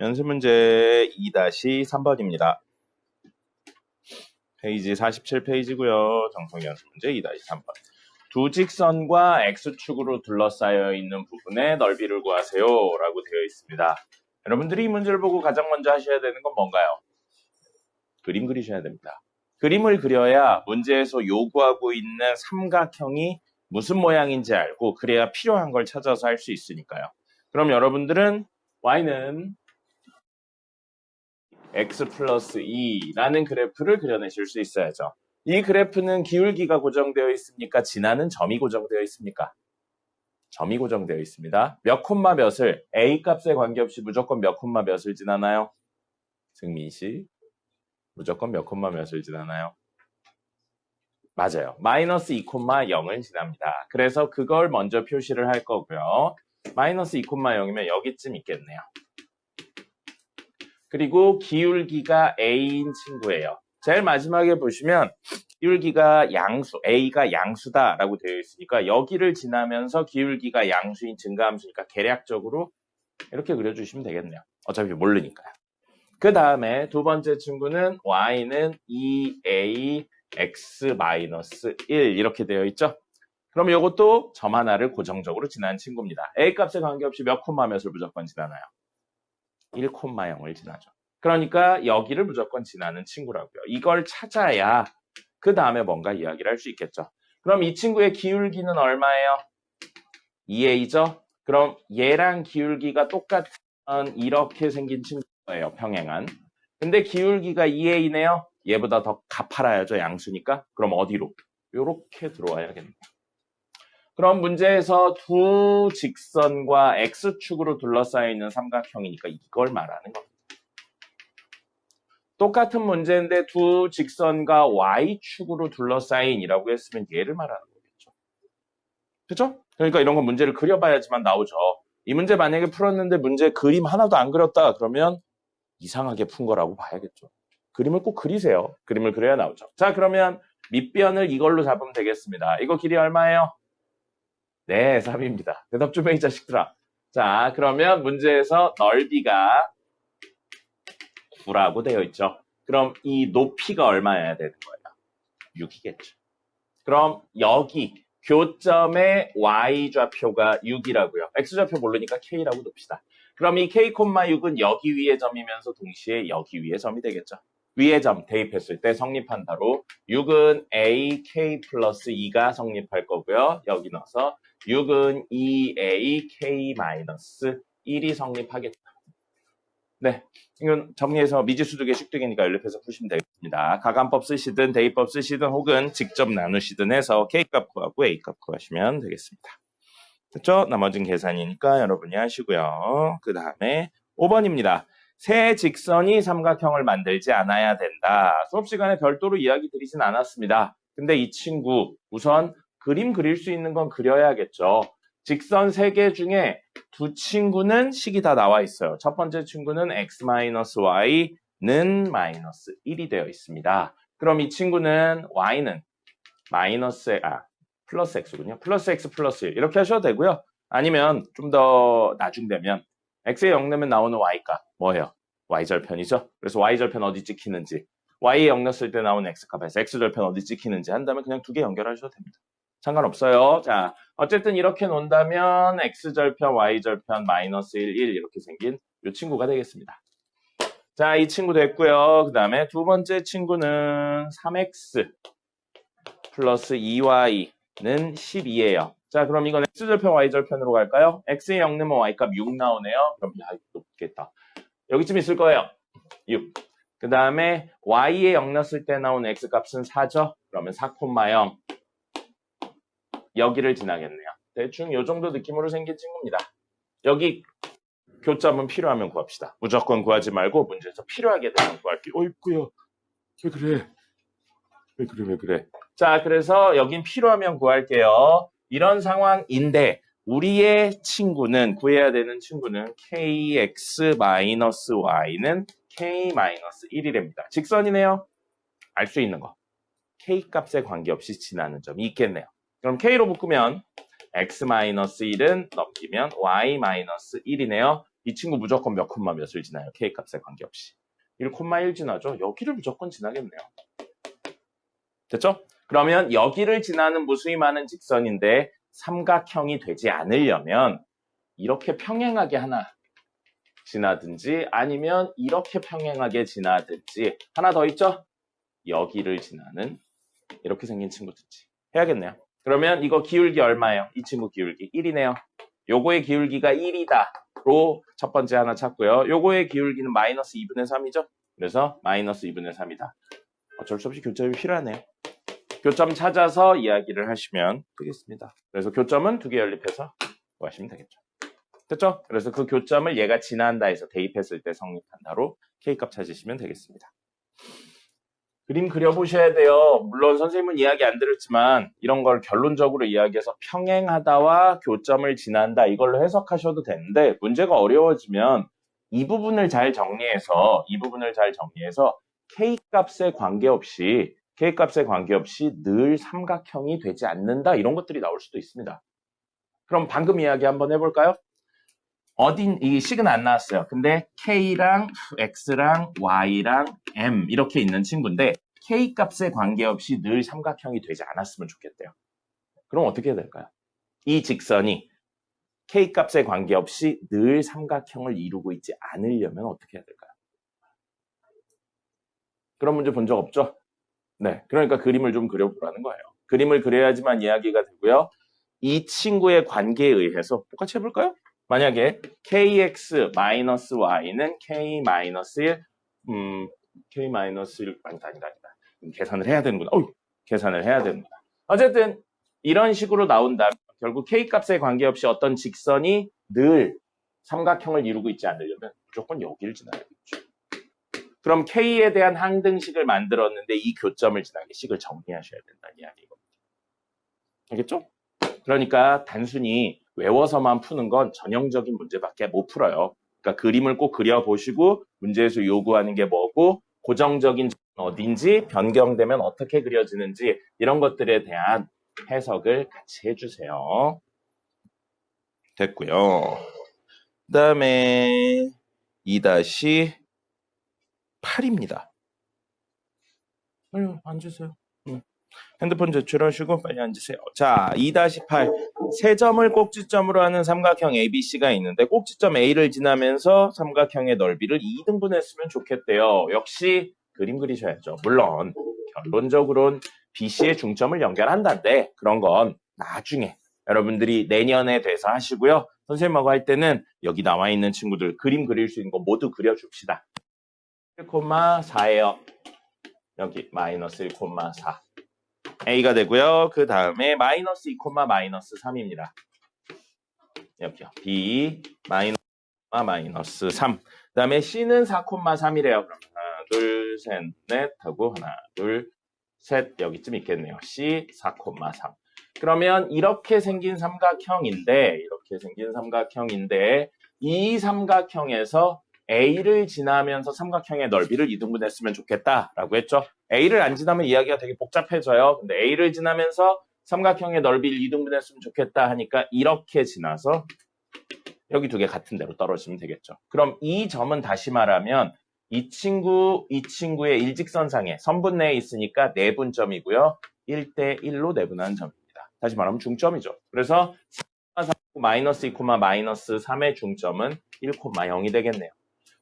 연습 문제 2-3번입니다. 페이지 47페이지고요. 정석 연습 문제 2-3번. 두 직선과 X축으로 둘러싸여 있는 부분의 넓이를 구하세요 라고 되어 있습니다. 여러분들이 이 문제를 보고 가장 먼저 하셔야 되는 건 뭔가요? 그림 그리셔야 됩니다. 그림을 그려야 문제에서 요구하고 있는 삼각형이 무슨 모양인지 알고 그래야 필요한 걸 찾아서 할 수 있으니까요. 그럼 여러분들은 y는 x 플러스 2라는 그래프를 그려내실 수 있어야죠. 이 그래프는 기울기가 고정되어 있습니까? 지나는 점이 고정되어 있습니까? 점이 고정되어 있습니다. 몇 콤마 몇을 a 값에 관계없이 무조건 몇 콤마 몇을 지나나요? 승민 씨, 무조건 몇 콤마 몇을 지나나요? 맞아요. 마이너스 2,0을 지납니다. 그래서 그걸 먼저 표시를 할 거고요. 마이너스 2,0이면 여기쯤 있겠네요. 그리고 기울기가 a인 친구예요. 제일 마지막에 보시면 기울기가 양수, a가 양수다라고 되어 있으니까 여기를 지나면서 기울기가 양수인 증가함수니까 계략적으로 이렇게 그려주시면 되겠네요. 어차피 모르니까요. 그 다음에 두 번째 친구는 y는 2a x-1 이렇게 되어 있죠. 그럼 이것도 점 하나를 고정적으로 지나는 친구입니다. a 값에 관계없이 몇 콤마 몇을 무조건 지나나요? 1,0을 지나죠. 그러니까 여기를 무조건 지나는 친구라고요. 이걸 찾아야 그 다음에 뭔가 이야기를 할 수 있겠죠. 그럼 이 친구의 기울기는 얼마예요? 2a죠? 그럼 얘랑 기울기가 똑같은 이렇게 생긴 친구예요. 평행한. 근데 기울기가 2a네요. 얘보다 더 가파라야죠. 양수니까. 그럼 어디로? 이렇게 들어와야겠네요. 그럼 문제에서 두 직선과 X축으로 둘러싸여 있는 삼각형이니까 이걸 말하는 겁니다. 똑같은 문제인데 두 직선과 Y축으로 둘러싸인이라고 했으면 얘를 말하는 거겠죠. 그죠? 그러니까 이런 건 문제를 그려봐야지만 나오죠. 이 문제 만약에 풀었는데 문제 그림 하나도 안 그렸다 그러면 이상하게 푼 거라고 봐야겠죠. 그림을 꼭 그리세요. 그림을 그려야 나오죠. 자, 그러면 밑변을 이걸로 잡으면 되겠습니다. 이거 길이 얼마예요? 네, 3입니다. 대답 좀 해, 이 자식들아. 자, 그러면 문제에서 넓이가 9라고 되어 있죠. 그럼 이 높이가 얼마여야 되는 거예요? 6이겠죠. 그럼 여기 교점의 y좌표가 6이라고요. x좌표 모르니까 k라고 둡시다. 그럼 이 k,6은 여기 위의 점이면서 동시에 여기 위의 점이 되겠죠. 위의 점 대입했을 때 성립한다로 6은 a, k 플러스 2가 성립할 거고요. 여기 넣어서 6은 2a, k 마이너스 1이 성립하겠다. 네, 이건 정리해서 미지수두개 식두개니까 연립해서 푸시면 되겠습니다. 가감법 쓰시든 대입법 쓰시든 혹은 직접 나누시든 해서 k값 구하고 a값 구하시면 되겠습니다. 됐죠? 나머지는 계산이니까 여러분이 하시고요. 그 다음에 5번입니다. 세 직선이 삼각형을 만들지 않아야 된다. 수업 시간에 별도로 이야기 드리진 않았습니다. 근데 이 친구 우선 그림 그릴 수 있는 건 그려야겠죠. 직선 3개 중에 두 친구는 식이 다 나와 있어요. 첫 번째 친구는 x-y는 마이너스 1이 되어 있습니다. 그럼 이 친구는 y는 플러스 x군요. 플러스 x 플러스 1 이렇게 하셔도 되고요. 아니면 좀 더 나중되면 x에 0 넣으면 나오는 y값 뭐예요? y절편이죠. 그래서 y절편 어디 찍히는지 y에 0 넣었을 때 나오는 x값에서 x절편 어디 찍히는지 한 다음에 그냥 두 개 연결하셔도 됩니다. 상관없어요. 자, 어쨌든 이렇게 놓는다면 x절편, y절편, 마이너스 1, 1 이렇게 생긴 이 친구가 되겠습니다. 자, 이 친구 됐고요. 그 다음에 두 번째 친구는 3x 플러스 2y는 12예요. 자, 그럼 이건 x절편, y절편으로 갈까요? x에 0 넣으면 y값 6 나오네요. 그럼 야, 이거 높겠다. 여기쯤 있을 거예요. 6. 그 다음에 y에 0 넣었을 때 나오는 x값은 4죠? 그러면 4,0 여기를 지나겠네요. 대충 이 정도 느낌으로 생긴 친구입니다. 여기 교점은 필요하면 구합시다. 무조건 구하지 말고 문제에서 필요하게 되면 구할게요. 어이구야. 왜 그래. 자, 그래서 여긴 필요하면 구할게요. 이런 상황인데 우리의 친구는 구해야 되는 친구는 kx-y는 k-1이랍니다. 직선이네요. 알 수 있는 거. k 값에 관계없이 지나는 점이 있겠네요. 그럼 k로 묶으면 x-1은 넘기면 y-1이네요. 이 친구 무조건 몇 콤마 몇을 지나요? K값에 관계없이. 1,1 지나죠? 여기를 무조건 지나겠네요. 됐죠? 그러면 여기를 지나는 무수히 많은 직선인데 삼각형이 되지 않으려면 이렇게 평행하게 하나 지나든지 아니면 이렇게 평행하게 지나든지 하나 더 있죠? 여기를 지나는 이렇게 생긴 친구든지 해야겠네요. 그러면 이거 기울기 얼마예요? 이 친구 기울기 1이네요. 요거의 기울기가 1이다로 첫 번째 하나 찾고요. 요거의 기울기는 마이너스 2분의 3이죠? 그래서 마이너스 2분의 3이다. 어쩔 수 없이 교점이 필요하네요. 교점 찾아서 이야기를 하시면 되겠습니다. 그래서 교점은 두 개 연립해서 구하시면 되겠죠. 됐죠? 그래서 그 교점을 얘가 지난다 해서 대입했을 때 성립한다로 K값 찾으시면 되겠습니다. 그림 그려보셔야 돼요. 물론 선생님은 이야기 안 들었지만 이런 걸 결론적으로 이야기해서 평행하다와 교점을 지난다 이걸로 해석하셔도 되는데 문제가 어려워지면 이 부분을 잘 정리해서 K값에 관계없이 늘 삼각형이 되지 않는다 이런 것들이 나올 수도 있습니다. 그럼 방금 이야기 한번 해볼까요? 이 식은 안 나왔어요. 근데 K랑 X랑 Y랑 M 이렇게 있는 친구인데 K값에 관계없이 늘 삼각형이 되지 않았으면 좋겠대요. 그럼 어떻게 해야 될까요? 이 직선이 K값에 관계없이 늘 삼각형을 이루고 있지 않으려면 어떻게 해야 될까요? 그런 문제 본 적 없죠? 네, 그러니까 그림을 좀 그려보라는 거예요. 그림을 그려야지만 이야기가 되고요. 이 친구의 관계에 의해서 똑같이 해볼까요? 만약에 kx-y는 k-1, k-1, 아니다. 계산을 해야 되는구나. 계산을 해야 됩니다. 어쨌든 이런 식으로 나온다면 결국 k값에 관계없이 어떤 직선이 늘 삼각형을 이루고 있지 않으려면 무조건 여기를 지나야겠죠. 그럼 k에 대한 항등식을 만들었는데 이 교점을 지나게 식을 정리하셔야 된다는 이야기거든요. 알겠죠? 그러니까 단순히 외워서만 푸는 건 전형적인 문제밖에 못 풀어요. 그러니까 그림을 꼭 그려보시고 문제에서 요구하는 게 뭐고 고정적인 어딘지 변경되면 어떻게 그려지는지 이런 것들에 대한 해석을 같이 해주세요. 됐고요. 그 다음에 2-8입니다. 앉으세요. 핸드폰 제출하시고 빨리 앉으세요. 자, 2-8. 세 점을 꼭지점으로 하는 삼각형 ABC가 있는데 꼭지점 A를 지나면서 삼각형의 넓이를 2등분 했으면 좋겠대요. 역시 그림 그리셔야죠. 물론 결론적으로는 BC의 중점을 연결한다는데 그런 건 나중에 여러분들이 내년에 돼서 하시고요. 선생님하고 할 때는 여기 나와 있는 친구들 그림 그릴 수 있는 거 모두 그려줍시다. 1,4예요. 여기 마이너스 1,4. A가 되고요. 그 다음에 마이너스 2, 마이너스 3입니다. 여기요. B 마이너스 3. 그 다음에 C는 4,3이래요. 그럼 하나, 둘, 셋, 넷 하고 하나, 둘, 셋 여기쯤 있겠네요. C 4,3. 그러면 이렇게 생긴 삼각형인데 이 삼각형에서 A를 지나면서 삼각형의 넓이를 2등분했으면 좋겠다라고 했죠. A를 안 지나면 이야기가 되게 복잡해져요. 근데 A를 지나면서 삼각형의 넓이를 2등분했으면 좋겠다 하니까 이렇게 지나서 여기 두 개 같은 데로 떨어지면 되겠죠. 그럼 이 점은 다시 말하면 이 친구의 일직선상에 선분 내에 있으니까 내분점이고요. 1대1로 내분하는 점입니다. 다시 말하면 중점이죠. 그래서 마이너스 2, 마이너스 3의 중점은 1,0이 되겠네요.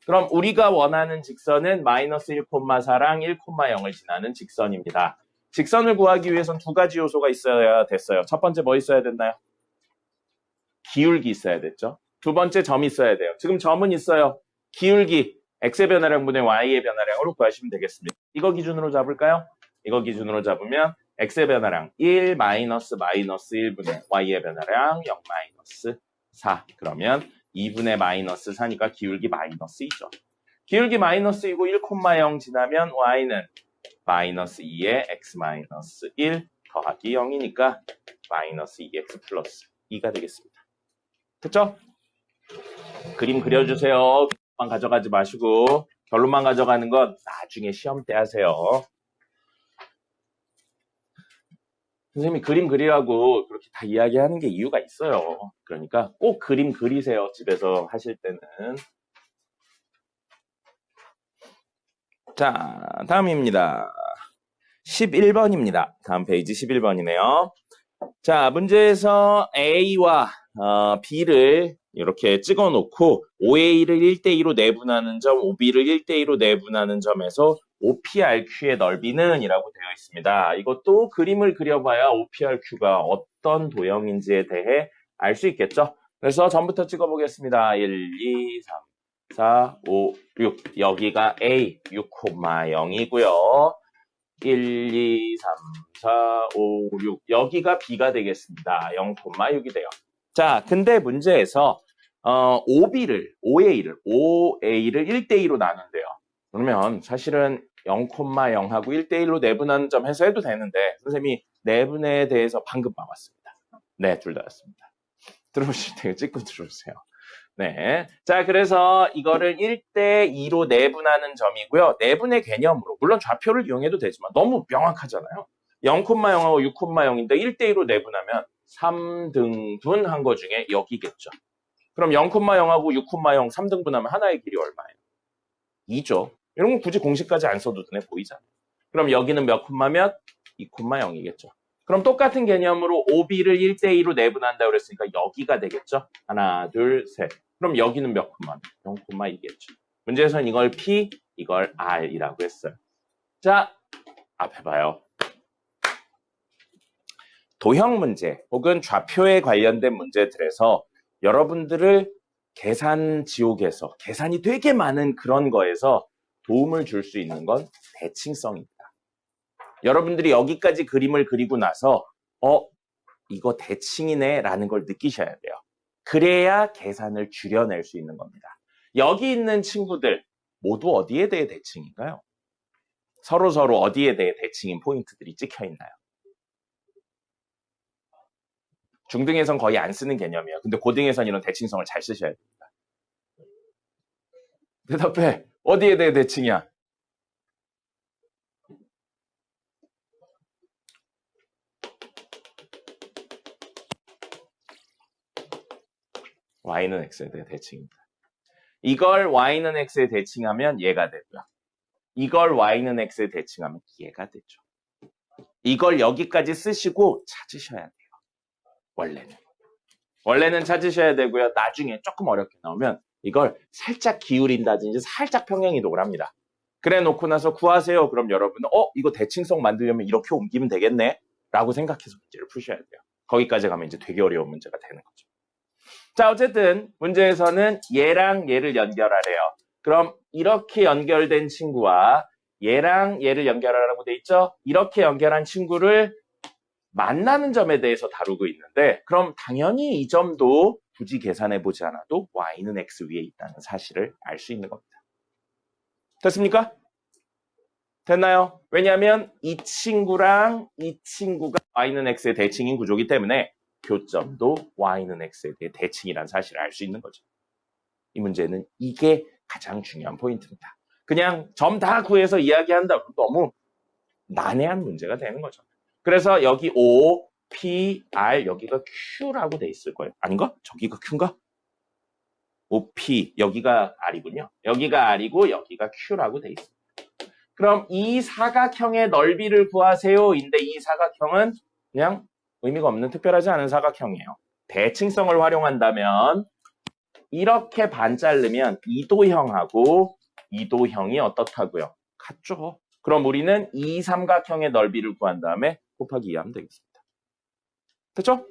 그럼 우리가 원하는 직선은 마이너스 1,4랑 1,0을 지나는 직선입니다. 직선을 구하기 위해선 두 가지 요소가 있어야 됐어요. 첫 번째 뭐 있어야 됐나요? 기울기 있어야 됐죠. 두 번째 점 있어야 돼요. 지금 점은 있어요. 기울기 x의 변화량분의 y의 변화량으로 구하시면 되겠습니다. 이거 기준으로 잡을까요? 이거 기준으로 잡으면 x의 변화량 1 마이너스 1분의 y의 변화량 0 마이너스 4. 그러면 2분의 마이너스 4니까 기울기 마이너스 2죠. 기울기 마이너스 2고 1,0 지나면 y는 마이너스 2에 x 마이너스 1 더하기 0이니까 마이너스 2x 플러스 2가 되겠습니다. 됐죠? 그림 그려주세요. 결론만 가져가지 마시고 결론만 가져가는 건 나중에 시험 때 하세요. 선생님이 그림 그리라고 그렇게 다 이야기하는 게 이유가 있어요. 그러니까 꼭 그림 그리세요. 집에서 하실 때는. 자, 다음입니다. 11번입니다. 다음 페이지 11번이네요. 자, 문제에서 A와 B를 이렇게 찍어 놓고 OA를 1대2로 내분하는 점, OB를 1대2로 내분하는 점에서 OPRQ의 넓이는 이라고 되어 있습니다. 이것도 그림을 그려봐야 OPRQ가 어떤 도형인지에 대해 알 수 있겠죠? 그래서 전부터 찍어보겠습니다. 1, 2, 3, 4, 5, 6. 여기가 A, 6,0이고요. 1, 2, 3, 4, 5, 6. 여기가 B가 되겠습니다. 0,6이 돼요. 자, 근데 문제에서 OA를 1대2로 나눈대요. 그러면 사실은 0,0하고 1대1로 내분하는 점 해서 해도 되는데 선생님이 내분에 대해서 방금 봐왔습니다. 네, 둘 다였습니다. 들어오실 때 찍고 들어오세요. 네. 자, 그래서 이거를 1대2로 내분하는 점이고요. 내분의 개념으로, 물론 좌표를 이용해도 되지만 너무 명확하잖아요. 0,0하고 6,0인데 1대2로 내분하면 3등분한 거 중에 여기겠죠. 그럼 0,0하고 6,0 3등분하면 하나의 길이 얼마예요? 2죠. 이런 건 굳이 공식까지 안 써도 눈에 보이잖아요. 그럼 여기는 몇 콤마면 2,0이겠죠. 그럼 똑같은 개념으로 OB를 1대2로 내분한다고 그랬으니까 여기가 되겠죠. 하나, 둘, 셋. 그럼 여기는 몇 콤마? 0,2겠죠. 문제에서는 이걸 P, 이걸 R이라고 했어요. 자, 앞에 봐요. 도형 문제 혹은 좌표에 관련된 문제들에서 여러분들을 계산 지옥에서 계산이 되게 많은 그런 거에서 도움을 줄 수 있는 건 대칭성입니다. 여러분들이 여기까지 그림을 그리고 나서 이거 대칭이네 라는 걸 느끼셔야 돼요. 그래야 계산을 줄여낼 수 있는 겁니다. 여기 있는 친구들 모두 어디에 대해 대칭인가요? 서로 어디에 대해 대칭인 포인트들이 찍혀 있나요? 중등에선 거의 안 쓰는 개념이에요. 근데 고등에선 이런 대칭성을 잘 쓰셔야 됩니다. 대답해. 어디에 대해 대칭이야? y는 x에 대해 대칭입니다. 이걸 y는 x에 대칭하면 얘가 되고요. 이걸 y는 x에 대칭하면 얘가 되죠. 이걸 여기까지 쓰시고 찾으셔야 돼요. 원래는 찾으셔야 되고요. 나중에 조금 어렵게 나오면 이걸 살짝 기울인다든지 살짝 평행이동을 합니다. 그래 놓고 나서 구하세요. 그럼 여러분은 이거 대칭성 만들려면 이렇게 옮기면 되겠네 라고 생각해서 문제를 푸셔야 돼요. 거기까지 가면 이제 되게 어려운 문제가 되는 거죠. 자, 어쨌든 문제에서는 얘랑 얘를 연결하래요. 그럼 이렇게 연결된 친구와 얘랑 얘를 연결하라고 돼 있죠? 이렇게 연결한 친구를 만나는 점에 대해서 다루고 있는데 그럼 당연히 이 점도 굳이 계산해보지 않아도 y는 x 위에 있다는 사실을 알 수 있는 겁니다. 됐습니까? 됐나요? 왜냐하면 이 친구랑 이 친구가 y는 x의 대칭인 구조이기 때문에 교점도 y는 x에 대해 대칭이라는 사실을 알 수 있는 거죠. 이 문제는 이게 가장 중요한 포인트입니다. 그냥 점 다 구해서 이야기한다면 너무 난해한 문제가 되는 거죠. 그래서 여기 O, P, R 여기가 Q라고 돼 있을 거예요. 아닌가? 저기가 Q인가? O, P 여기가 R이군요. 여기가 R이고 여기가 Q라고 돼 있습니다. 그럼 이 사각형의 넓이를 구하세요인데 이 사각형은 그냥 의미가 없는 특별하지 않은 사각형이에요. 대칭성을 활용한다면 이렇게 반 자르면 이도형하고 이도형이 어떻다고요? 같죠. 그럼 우리는 이 삼각형의 넓이를 구한 다음에 곱하기 2 하면 되겠습니다. 됐죠?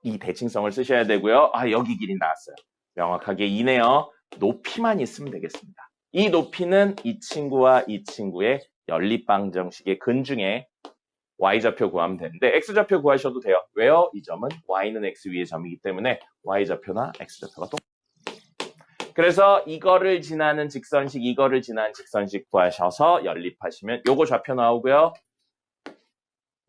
이 대칭성을 쓰셔야 되고요. 여기 길이 나왔어요. 명확하게 2네요. 높이만 있으면 되겠습니다. 이 높이는 이 친구와 이 친구의 연립방정식의 근중에 y좌표 구하면 되는데 x좌표 구하셔도 돼요. 왜요? 이 점은 y는 x 위의 점이기 때문에 y좌표나 x좌표가 똑같아요. 그래서 이거를 지나는 직선식, 이거를 지나는 직선식 구하셔서 연립하시면 요거 좌표 나오고요.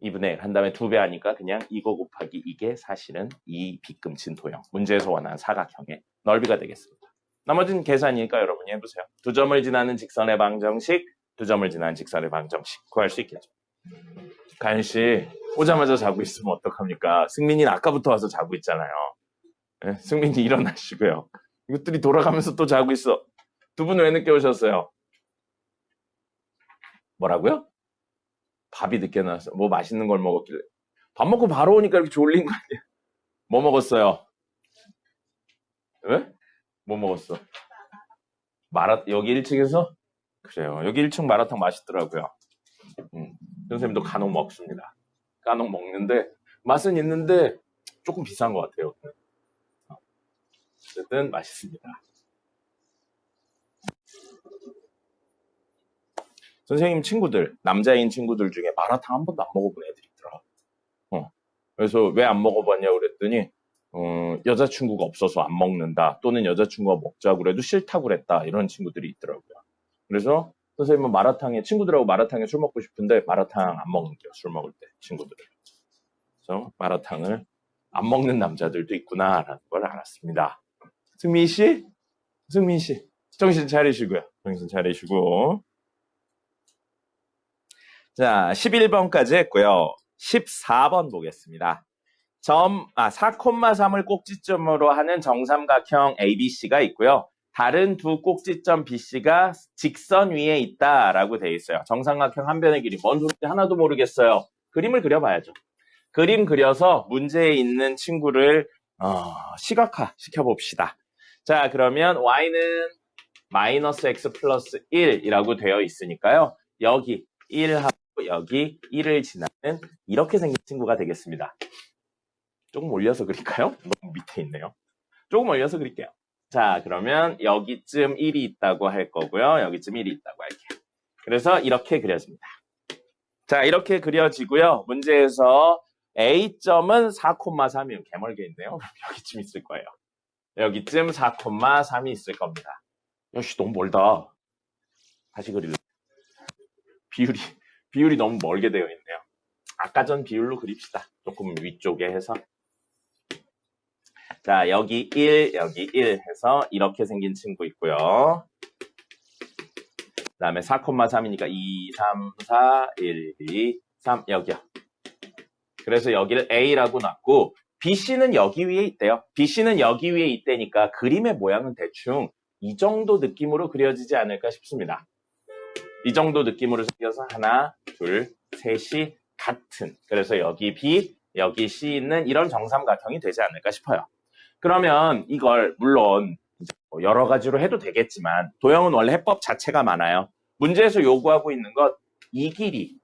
2분의 1 한 다음에 2배 하니까 그냥 이거 곱하기 이게 사실은 이 빗금친 도형, 문제에서 원하는 사각형의 넓이가 되겠습니다. 나머지는 계산이니까 여러분이 해보세요. 두 점을 지나는 직선의 방정식, 두 점을 지나는 직선의 방정식 구할 수 있겠죠. 가연 씨, 오자마자 자고 있으면 어떡합니까? 승민이는 아까부터 와서 자고 있잖아요. 네, 승민이 일어나시고요. 이것들이 돌아가면서 또 자고 있어. 두 분 왜 늦게 오셨어요? 뭐라고요? 밥이 늦게 나왔어. 뭐 맛있는 걸 먹었길래. 밥 먹고 바로 오니까 이렇게 졸린 거 아니야? 뭐 먹었어요? 왜? 뭐 먹었어? 여기 1층에서? 그래요. 여기 1층 마라탕 맛있더라고요. 선생님도 간혹 먹습니다. 간혹 먹는데, 맛은 있는데, 조금 비싼 것 같아요. 어쨌든 맛있습니다. 선생님 친구들, 남자인 친구들 중에 마라탕 한 번도 안 먹어본 애들이 있더라. 그래서 왜 안 먹어봤냐고 그랬더니, 여자친구가 없어서 안 먹는다. 또는 여자친구가 먹자고 그래도 싫다고 그랬다. 이런 친구들이 있더라고요. 그래서 선생님은 친구들하고 마라탕에 술 먹고 싶은데 마라탕 안 먹는데요. 술 먹을 때, 친구들을. 그래서 마라탕을 안 먹는 남자들도 있구나라는 걸 알았습니다. 승민 씨? 정신 차리시고요. 정신 차리시고. 자, 11번까지 했고요. 14번 보겠습니다. 4,3을 꼭지점으로 하는 정삼각형 ABC가 있고요. 다른 두 꼭지점 BC가 직선 위에 있다라고 되어 있어요. 정삼각형 한 변의 길이 뭔 소리인지 하나도 모르겠어요. 그림을 그려봐야죠. 그림 그려서 문제에 있는 친구를 시각화 시켜봅시다. 자, 그러면 y는 마이너스 x 플러스 1이라고 되어 있으니까요. 여기 1하고 여기 1을 지나는 이렇게 생긴 친구가 되겠습니다. 조금 올려서 그릴까요? 너무 밑에 있네요. 조금 올려서 그릴게요. 자, 그러면 여기쯤 1이 있다고 할 거고요. 여기쯤 1이 있다고 할게요. 그래서 이렇게 그려집니다. 자, 이렇게 그려지고요. 문제에서 A점은 4,3이면 개멀게 있네요. 여기쯤 있을 거예요. 여기쯤 4,3이 있을 겁니다. 역시 너무 멀다. 다시 그릴래. 비율이 너무 멀게 되어 있네요. 아까 전 비율로 그립시다. 조금 위쪽에 해서. 자, 여기 1, 여기 1 해서 이렇게 생긴 친구 있고요. 그 다음에 4,3이니까 2, 3, 4, 1, 2, 3 여기요. 그래서 여기를 A라고 놨고 BC는 여기 위에 있대요. BC는 여기 위에 있대니까 그림의 모양은 대충 이 정도 느낌으로 그려지지 않을까 싶습니다. 이 정도 느낌으로 생겨서 하나, 둘, 셋이 같은. 그래서 여기 B, 여기 C 있는 이런 정삼각형이 되지 않을까 싶어요. 그러면 이걸 물론 여러 가지로 해도 되겠지만 도형은 원래 해법 자체가 많아요. 문제에서 요구하고 있는 것 이 길이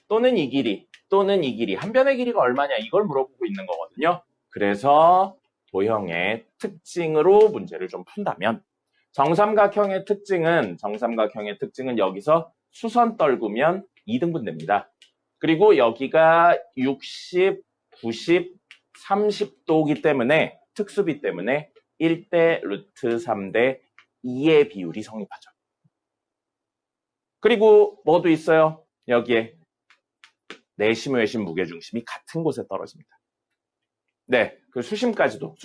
또는 이 길이 또는 이 길이 한 변의 길이가 얼마냐 이걸 물어보고 있는 거거든요. 그래서 도형의 특징으로 문제를 좀 푼다면 정삼각형의 특징은 여기서 수선 떨구면 2등분 됩니다. 그리고 여기가 60, 90, 30도이기 때문에 특수비 때문에 1대 루트 3대 2의 비율이 성립하죠. 그리고 뭐도 있어요? 여기에 내심, 외심, 무게중심이 같은 곳에 떨어집니다. 네, 그 수심까지도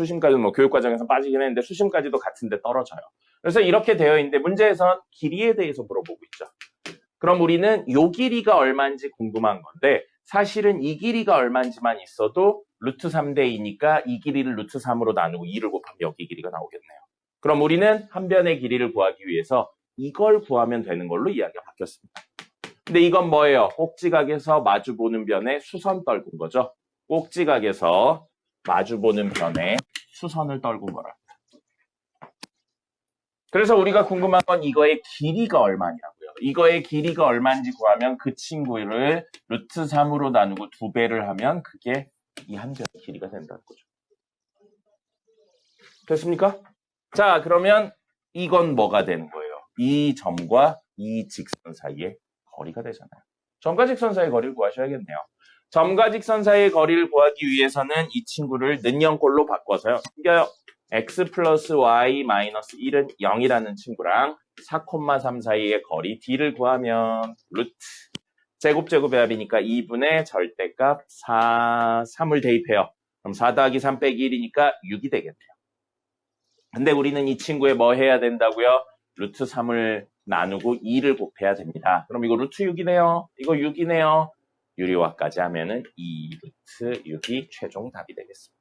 뭐 교육과정에서 빠지긴 했는데 수심까지도 같은 데 떨어져요. 그래서 이렇게 되어 있는데 문제에선 길이에 대해서 물어보고 있죠. 그럼 우리는 요 길이가 얼마인지 궁금한 건데 사실은 이 길이가 얼마인지만 있어도 루트 3대 2니까 이 길이를 루트 3으로 나누고 2를 곱하면 여기 길이가 나오겠네요. 그럼 우리는 한 변의 길이를 구하기 위해서 이걸 구하면 되는 걸로 이야기가 바뀌었습니다. 근데 이건 뭐예요? 꼭지각에서 마주보는 변에 수선 떨군 거죠. 꼭지각에서 마주보는 변에 수선을 떨군 거랍니다. 그래서 우리가 궁금한 건 이거의 길이가 얼마냐고요. 이거의 길이가 얼마인지 구하면 그 친구를 루트 3으로 나누고 2배를 하면 그게 이 한 변의 길이가 된다는 거죠. 됐습니까? 자, 그러면 이건 뭐가 되는 거예요? 이 점과 이 직선 사이의 거리가 되잖아요. 점과 직선 사이의 거리를 구하셔야겠네요. 점과 직선 사이의 거리를 구하기 위해서는 이 친구를 는영꼴로 바꿔서요. 생겨요. x 플러스 y 마이너스 1은 0이라는 친구랑 4,3 사이의 거리 d를 구하면 루트 제곱제곱의 합이니까 2분의 절대값 3을 대입해요. 그럼 4 더하기 3 빼기 1이니까 6이 되겠네요. 근데 우리는 이 친구에 뭐 해야 된다고요? 루트 3을 나누고 2를 곱해야 됩니다. 그럼 이거 루트 6이네요. 이거 6이네요. 유리화까지 하면은 2 루트 6이 최종 답이 되겠습니다.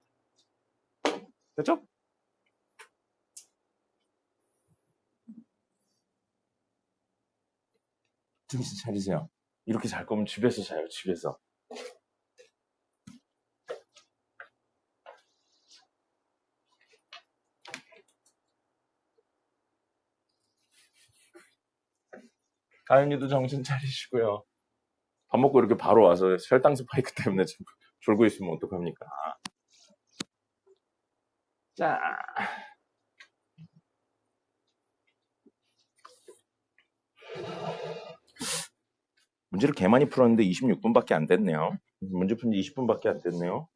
그죠? 정신 차리세요. 이렇게 잘 거면 집에서 자요, 집에서. 가연이도 정신 차리시고요. 밥 먹고 이렇게 바로 와서 혈당 스파이크 때문에 지금 졸고 있으면 어떡합니까? 자. 문제를 개 많이 풀었는데 26분밖에 안 됐네요. 문제 푼 지 20분밖에 안 됐네요.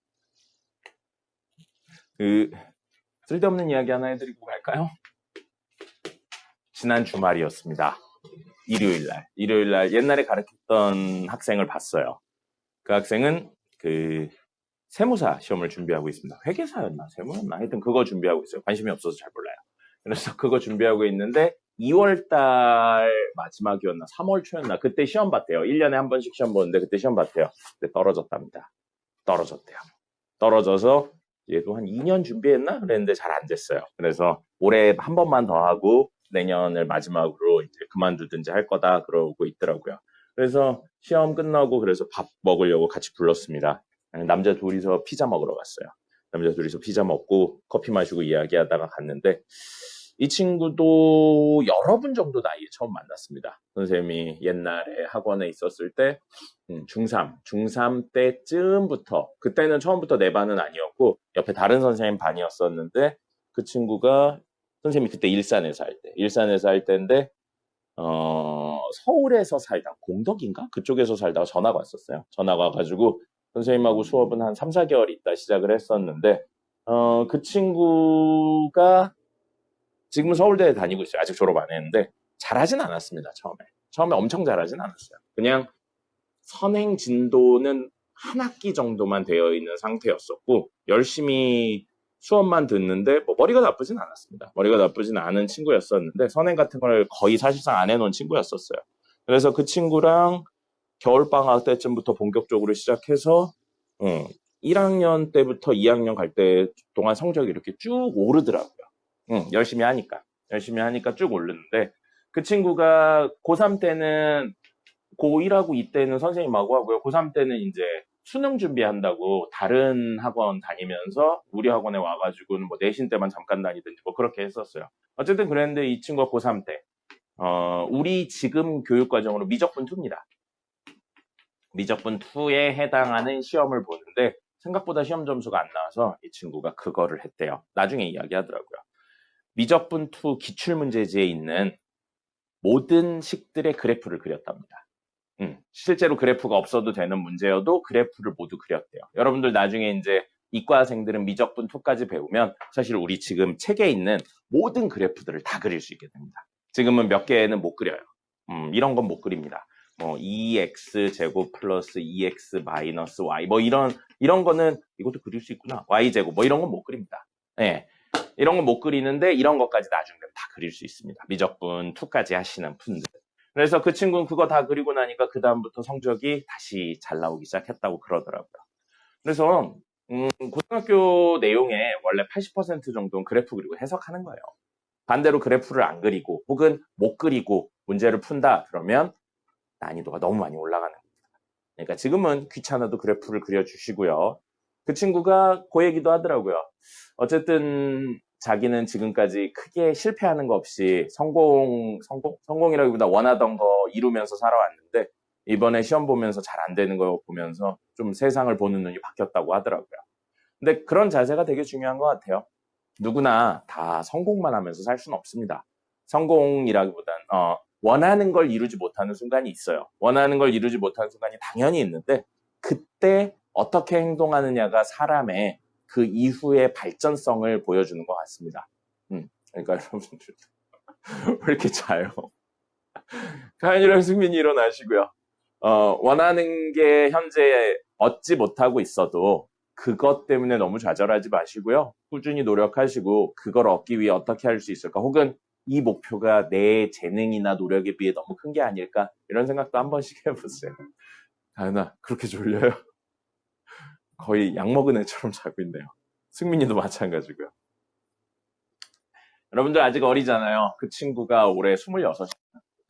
쓸데없는 이야기 하나 해드리고 갈까요? 지난 주말이었습니다. 일요일날 옛날에 가르쳤던 학생을 봤어요. 그 학생은 세무사 시험을 준비하고 있습니다. 회계사였나 세무였나 하여튼 그거 준비하고 있어요. 관심이 없어서 잘 몰라요. 그래서 그거 준비하고 있는데 2월달 마지막이었나 3월 초였나 그때 시험 봤대요. 1년에 한 번씩 시험 보는데 그때 시험 봤대요. 근데 떨어졌답니다. 떨어졌대요. 떨어져서 얘도 한 2년 준비했나 그랬는데 잘 안 됐어요. 그래서 올해 한 번만 더 하고 내년을 마지막으로 이제 그만두든지 할 거다 그러고 있더라고요. 그래서 시험 끝나고 그래서 밥 먹으려고 같이 불렀습니다. 남자 둘이서 피자 먹으러 갔어요. 남자 둘이서 피자 먹고 커피 마시고 이야기하다가 갔는데 이 친구도 여러 분 정도 나이에 처음 만났습니다. 선생님이 옛날에 학원에 있었을 때 중3 때쯤부터 그때는 처음부터 내 반은 아니었고 옆에 다른 선생님 반이었었는데 그 친구가 선생님이 그때 일산에서 할 때인데 서울에서 살다가 공덕인가? 그쪽에서 살다가 전화가 왔었어요. 전화가 와가지고 선생님하고 수업은 한 3, 4개월 있다 시작을 했었는데 그 친구가 지금은 서울대에 다니고 있어요. 아직 졸업 안 했는데 잘하진 않았습니다. 처음에 엄청 잘하진 않았어요. 그냥 선행 진도는 한 학기 정도만 되어 있는 상태였었고 열심히 수업만 듣는데 머리가 나쁘진 않았습니다. 머리가 나쁘진 않은 친구였었는데 선행 같은 걸 거의 사실상 안 해놓은 친구였었어요. 그래서 그 친구랑 겨울방학 때쯤부터 본격적으로 시작해서 1학년 때부터 2학년 갈 때 동안 성적이 이렇게 쭉 오르더라고요. 열심히 하니까 쭉 오르는데 그 친구가 고3 때는 고1하고 이때는 선생님하고 하고요. 고3 때는 이제 수능 준비한다고 다른 학원 다니면서 우리 학원에 와가지고는 뭐 내신 때만 잠깐 다니든지 뭐 그렇게 했었어요. 어쨌든 그랬는데 이 친구가 고3 때 우리 지금 교육과정으로 미적분 2입니다. 미적분 2에 해당하는 시험을 보는데 생각보다 시험 점수가 안 나와서 이 친구가 그거를 했대요. 나중에 이야기하더라고요. 미적분 2 기출문제지에 있는 모든 식들의 그래프를 그렸답니다. 실제로 그래프가 없어도 되는 문제여도 그래프를 모두 그렸대요. 여러분들 나중에 이제 이과생들은 미적분 2까지 배우면 사실 우리 지금 책에 있는 모든 그래프들을 다 그릴 수 있게 됩니다. 지금은 몇 개는 못 그려요. 이런 건 못 그립니다. 뭐 2x 제곱 플러스 2x 마이너스 y 뭐 이런 거는 이것도 그릴 수 있구나. y 제곱 뭐 이런 건 못 그립니다. 네. 이런 건 못 그리는데 이런 것까지 나중에 다 그릴 수 있습니다. 미적분 2까지 하시는 분들. 그래서 그 친구는 그거 다 그리고 나니까 그 다음부터 성적이 다시 잘 나오기 시작했다고 그러더라고요. 그래서 고등학교 내용에 원래 80% 정도는 그래프 그리고 해석하는 거예요. 반대로 그래프를 안 그리고 혹은 못 그리고 문제를 푼다 그러면 난이도가 너무 많이 올라가는 겁니다. 그러니까 지금은 귀찮아도 그래프를 그려주시고요. 그 친구가 그 얘기도 하더라고요. 어쨌든 자기는 지금까지 크게 실패하는 거 없이 성공이라기보다 원하던 거 이루면서 살아왔는데 이번에 시험 보면서 잘 안 되는 거 보면서 좀 세상을 보는 눈이 바뀌었다고 하더라고요. 근데 그런 자세가 되게 중요한 것 같아요. 누구나 다 성공만 하면서 살 수는 없습니다. 성공이라기보단 원하는 걸 이루지 못하는 순간이 있어요. 원하는 걸 이루지 못하는 순간이 당연히 있는데 그때 어떻게 행동하느냐가 사람의 그 이후의 발전성을 보여주는 것 같습니다. 그러니까 여러분들 왜 이렇게 자요? 가연이랑 승민이 일어나시고요. 원하는 게 현재 얻지 못하고 있어도 그것 때문에 너무 좌절하지 마시고요. 꾸준히 노력하시고 그걸 얻기 위해 어떻게 할 수 있을까? 혹은 이 목표가 내 재능이나 노력에 비해 너무 큰 게 아닐까? 이런 생각도 한 번씩 해보세요. 다은아, 그렇게 졸려요? 거의 약 먹은 애처럼 자고 있네요. 승민이도 마찬가지고요. 여러분들 아직 어리잖아요. 그 친구가 올해 26,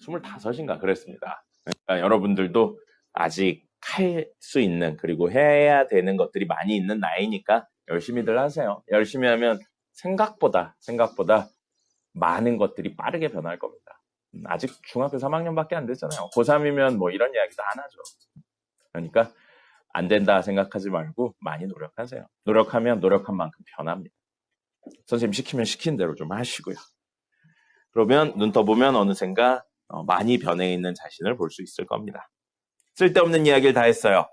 25인가 그랬습니다. 그러니까 여러분들도 아직 할 수 있는, 그리고 해야 되는 것들이 많이 있는 나이니까 열심히들 하세요. 열심히 하면 생각보다 많은 것들이 빠르게 변할 겁니다. 아직 중학교 3학년밖에 안 됐잖아요. 고3이면 뭐 이런 이야기도 안 하죠. 그러니까 안 된다 생각하지 말고 많이 노력하세요. 노력하면 노력한 만큼 변합니다. 선생님 시키면 시킨 대로 좀 하시고요. 그러면 눈 떠보면 어느샌가 많이 변해 있는 자신을 볼 수 있을 겁니다. 쓸데없는 이야기를 다 했어요.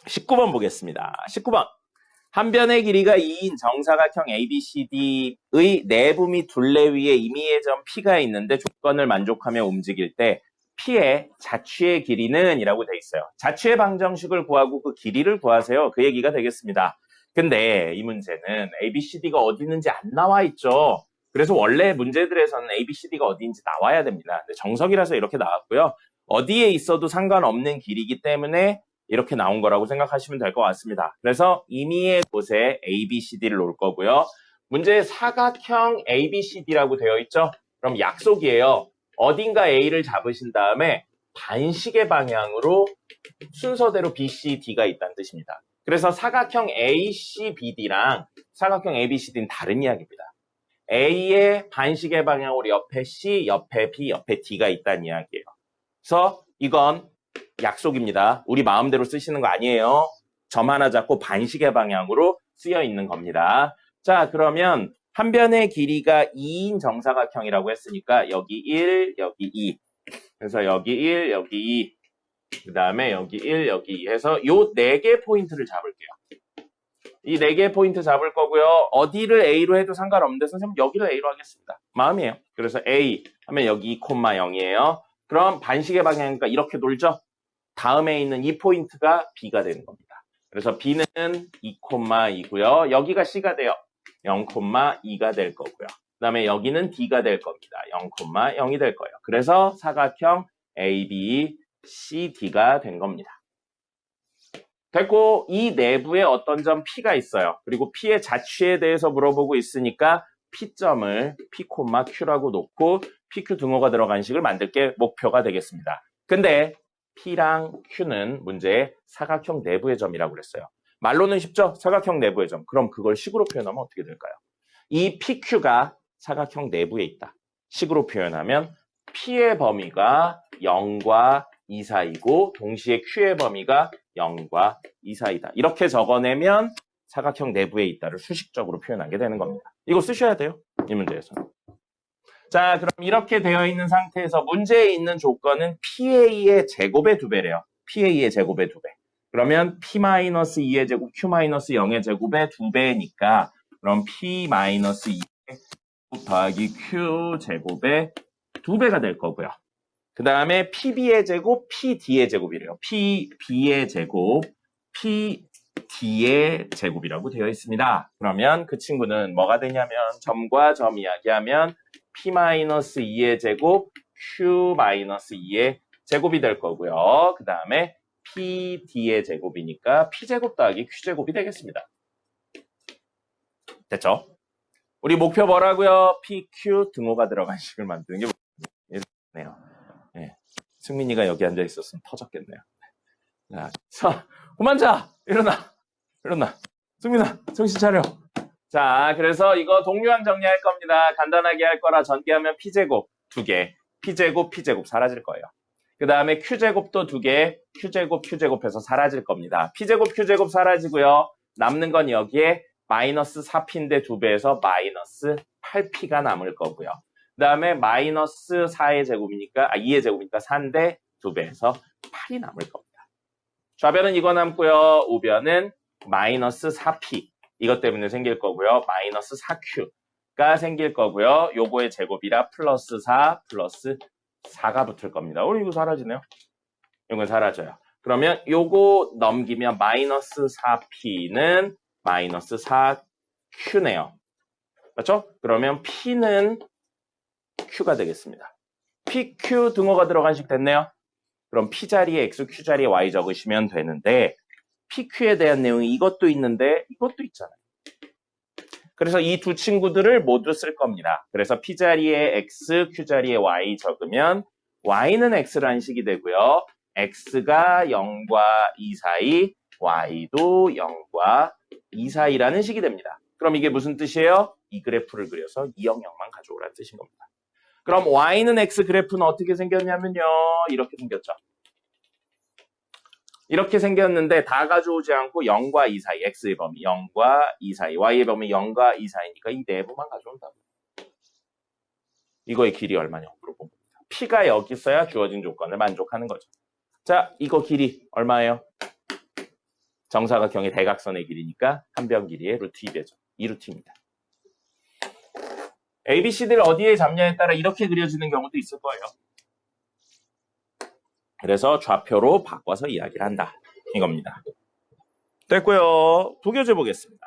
19번 보겠습니다. 19번. 한 변의 길이가 2인 정사각형 ABCD의 내부 및 둘레 위에 임의의 점 P가 있는데 조건을 만족하며 움직일 때 P의 자취의 길이는 이라고 돼 있어요. 자취의 방정식을 구하고 그 길이를 구하세요. 그 얘기가 되겠습니다. 근데 이 문제는 ABCD가 어디 있는지 안 나와 있죠. 그래서 원래 문제들에서는 ABCD가 어디인지 나와야 됩니다. 근데 정석이라서 이렇게 나왔고요. 어디에 있어도 상관없는 길이기 때문에 이렇게 나온 거라고 생각하시면 될 것 같습니다. 그래서 임의의 곳에 ABCD를 놓을 거고요. 문제에 사각형 ABCD라고 되어 있죠? 그럼 약속이에요. 어딘가 A를 잡으신 다음에 반시계 방향으로 순서대로 BCD가 있다는 뜻입니다. 그래서 사각형 ACBD랑 사각형 ABCD는 다른 이야기입니다. A의 반시계 방향으로 옆에 C, 옆에 B, 옆에 D가 있다는 이야기예요. 그래서 이건 약속입니다. 우리 마음대로 쓰시는 거 아니에요. 점 하나 잡고 반시계 방향으로 쓰여 있는 겁니다. 자, 그러면 한 변의 길이가 2인 정사각형이라고 했으니까 여기 1, 여기 2. 그래서 여기 1, 여기 2. 그 다음에 여기 1, 여기 2 해서 요 4개 포인트를 잡을게요. 이 4개 포인트 잡을 거고요. 어디를 A로 해도 상관없는데 선생님 여기를 A로 하겠습니다. 마음이에요. 그래서 A 하면 여기 2,0이에요. 그럼 반시계 방향이니까 이렇게 놀죠? 다음에 있는 이 포인트가 B가 되는 겁니다. 그래서 B는 2,2고요. 여기가 C가 돼요. 0,2가 될 거고요. 그 다음에 여기는 D가 될 겁니다. 0,0이 될 거예요. 그래서 사각형 ABCD가 된 겁니다. 됐고 이 내부에 어떤 점 P가 있어요. 그리고 P의 자취에 대해서 물어보고 있으니까 P점을 P,Q라고 놓고 PQ 등호가 들어간 식을 만들 게 목표가 되겠습니다. 근데 P랑 Q는 문제의 사각형 내부의 점이라고 그랬어요. 말로는 쉽죠? 사각형 내부의 점. 그럼 그걸 식으로 표현하면 어떻게 될까요? 이 PQ가 사각형 내부에 있다. 식으로 표현하면 P의 범위가 0과 2 사이고 동시에 Q의 범위가 0과 2 사이다. 이렇게 적어내면 사각형 내부에 있다를 수식적으로 표현하게 되는 겁니다. 이거 쓰셔야 돼요. 이 문제에서는. 자, 그럼 이렇게 되어 있는 상태에서 문제에 있는 조건은 PA의 제곱의 2배래요. PA의 제곱의 2배. 그러면 P-2의 제곱, Q-0의 제곱의 2배니까 그럼 P-2의 제곱 더하기 Q 제곱의 2배가 될 거고요. 그 다음에 PB의 제곱, PD의 제곱이래요. PB의 제곱, PD의 제곱이라고 되어 있습니다. 그러면 그 친구는 뭐가 되냐면 점과 점 이야기하면 P-2의 제곱, Q-2의 제곱이 될 거고요. 그 다음에 PD의 제곱이니까 P제곱 더하기 Q제곱이 되겠습니다. 됐죠? 우리 목표 뭐라고요? PQ 등호가 들어간 식을 만드는 게 목표네요. 네. 승민이가 여기 앉아 있었으면 터졌겠네요. 자, 그만 자! 일어나! 승민아, 정신 차려! 자, 그래서 이거 동류항 정리할 겁니다. 간단하게 할 거라 전개하면 P제곱 2개, P제곱 사라질 거예요. 그 다음에 Q제곱도 2개, Q제곱 해서 사라질 겁니다. P제곱 사라지고요. 남는 건 여기에 마이너스 4P인데 2배에서 마이너스 8P가 남을 거고요. 그 다음에 마이너스 2의 제곱이니까 4인데 2배에서 8이 남을 겁니다. 좌변은 이거 남고요. 우변은 마이너스 4P. 이것 때문에 생길 거고요. 마이너스 4Q가 생길 거고요. 요거의 제곱이라 플러스 4 플러스 4가 붙을 겁니다. 이거 사라지네요. 이건 사라져요. 그러면 요거 넘기면 마이너스 4P는 마이너스 4Q네요. 맞죠? 그러면 P는 Q가 되겠습니다. PQ 등호가 들어간 식 됐네요. 그럼 P자리에 X, Q자리에 Y 적으시면 되는데 PQ에 대한 내용이 이것도 있는데 이것도 있잖아요. 그래서 이 두 친구들을 모두 쓸 겁니다. 그래서 P자리에 X, Q자리에 Y 적으면 Y는 X라는 식이 되고요. X가 0과 2 사이, Y도 0과 2 사이라는 식이 됩니다. 그럼 이게 무슨 뜻이에요? 이 그래프를 그려서 2, 0, 0만 가져오라는 뜻인 겁니다. 그럼 Y는 X 그래프는 어떻게 생겼냐면요. 이렇게 생겼죠. 이렇게 생겼는데 다 가져오지 않고 0과 2 사이, X의 범위 0과 2 사이, Y의 범위 0과 2 사이니까 이 내부만 가져온다고. 이거의 길이 얼마냐고 물어본 겁니다. P가 여기 있어야 주어진 조건을 만족하는 거죠. 자, 이거 길이 얼마예요? 정사각형의 대각선의 길이니까 한 변 길이의 루트 2배죠. 2루트입니다. ABCD를 어디에 잡냐에 따라 이렇게 그려지는 경우도 있을 거예요. 그래서 좌표로 바꿔서 이야기를 한다. 이겁니다. 됐고요. 도교재 보겠습니다.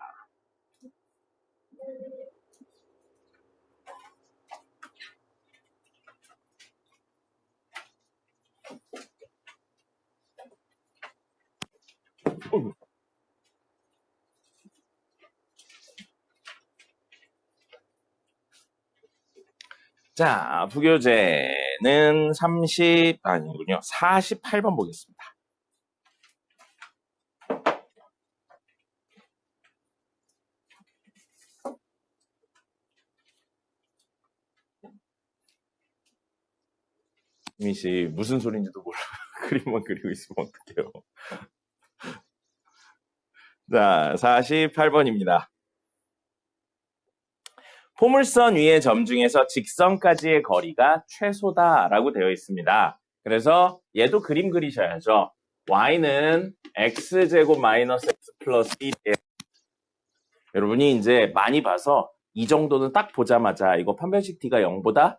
자, 부교재는 48번 보겠습니다. 이미씨 무슨 소리인지도 몰라. 그림만 그리고 있으면 어떡해요. 자, 48번입니다. 포물선 위의 점 중에서 직선까지의 거리가 최소다라고 되어 있습니다. 그래서 얘도 그림 그리셔야죠. y는 x제곱 마이너스 x 플러스 1이에요. 여러분이 이제 많이 봐서 이 정도는 딱 보자마자 이거 판별식 t가 0보다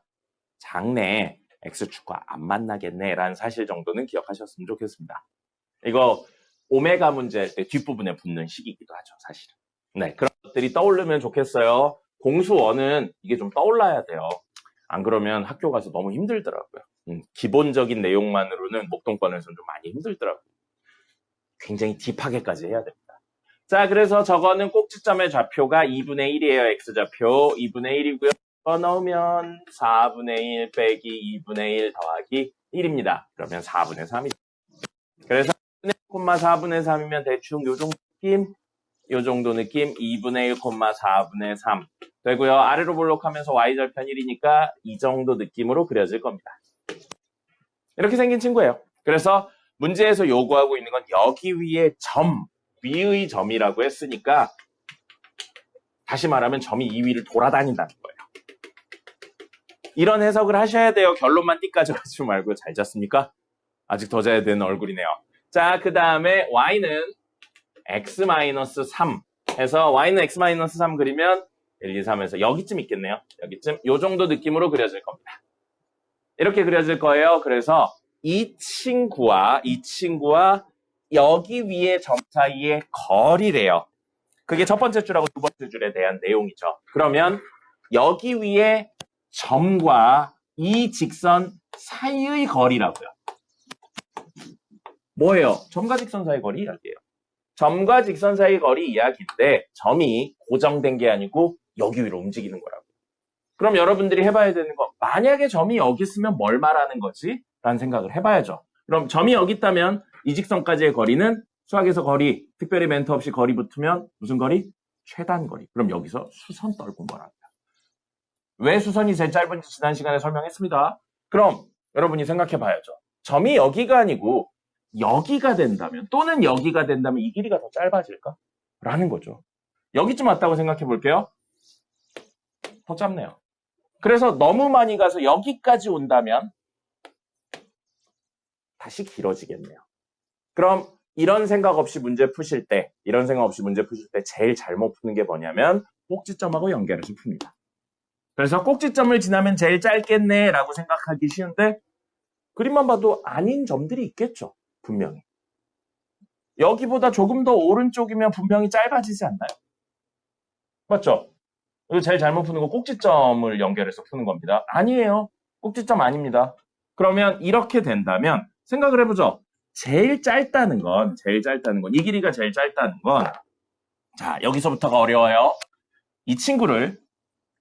작네. x축과 안 만나겠네. 라는 사실 정도는 기억하셨으면 좋겠습니다. 이거 오메가 문제 할 때 뒷부분에 붙는 식이기도 하죠. 사실은. 네, 그런 것들이 떠오르면 좋겠어요. 공수원은 이게 좀 떠올라야 돼요. 안 그러면 학교 가서 너무 힘들더라고요. 기본적인 내용만으로는 목동권에서는 좀 많이 힘들더라고요. 굉장히 딥하게까지 해야 됩니다. 자, 그래서 저거는 꼭지점의 좌표가 2분의 1이에요. x좌표 2분의 1이고요. 넣으면 4분의 1 빼기 2분의 1 더하기 1입니다. 그러면 4분의 3이죠. 그래서 4분의 3이면 대충 요 정도 느낌, 요 정도 느낌, 2분의 1, 4분의 3 되고요. 아래로 볼록하면서 y절편 1이니까 이 정도 느낌으로 그려질 겁니다. 이렇게 생긴 친구예요. 그래서 문제에서 요구하고 있는 건 여기 위에 점, 위의 점이라고 했으니까 다시 말하면 점이 이 위를 돌아다닌다는 거예요. 이런 해석을 하셔야 돼요. 결론만 띠 가져가지 말고. 잘 잤습니까? 아직 더 자야 되는 얼굴이네요. 자, 그 다음에 y는 x-3 해서 y는 x-3 그리면 1, 2, 3에서 여기쯤 있겠네요. 여기쯤 요 정도 느낌으로 그려질 겁니다. 이렇게 그려질 거예요. 그래서 이 친구와 여기 위에 점 사이의 거리래요. 그게 첫 번째 줄하고 두 번째 줄에 대한 내용이죠. 그러면 여기 위에 점과 이 직선 사이의 거리라고요. 뭐예요? 점과 직선 사이 거리 이야기예요. 점과 직선 사이 거리 이야기인데 점이 고정된 게 아니고 여기 위로 움직이는 거라고. 그럼 여러분들이 해봐야 되는 거, 만약에 점이 여기 있으면 뭘 말하는 거지? 라는 생각을 해봐야죠. 그럼 점이 여기 있다면 이 직선까지의 거리는 수학에서 거리, 특별히 멘트 없이 거리 붙으면 무슨 거리? 최단 거리. 그럼 여기서 수선 떨고 말합니다. 왜 수선이 제일 짧은지 지난 시간에 설명했습니다. 그럼 여러분이 생각해 봐야죠. 점이 여기가 아니고 여기가 된다면 또는 여기가 된다면 이 길이가 더 짧아질까? 라는 거죠. 여기쯤 왔다고 생각해 볼게요. 더 짧네요. 그래서 너무 많이 가서 여기까지 온다면 다시 길어지겠네요. 그럼 이런 생각 없이 문제 푸실 때 제일 잘못 푸는 게 뭐냐면 꼭지점하고 연결해서 풉니다. 그래서 꼭지점을 지나면 제일 짧겠네 라고 생각하기 쉬운데 그림만 봐도 아닌 점들이 있겠죠. 분명히. 여기보다 조금 더 오른쪽이면 분명히 짧아지지 않나요? 맞죠? 이거 제일 잘못 푸는 거 꼭지점을 연결해서 푸는 겁니다. 아니에요. 꼭지점 아닙니다. 그러면 이렇게 된다면 생각을 해보죠. 제일 짧다는 건, 이 길이가 제일 짧다는 건, 자, 여기서부터가 어려워요. 이 친구를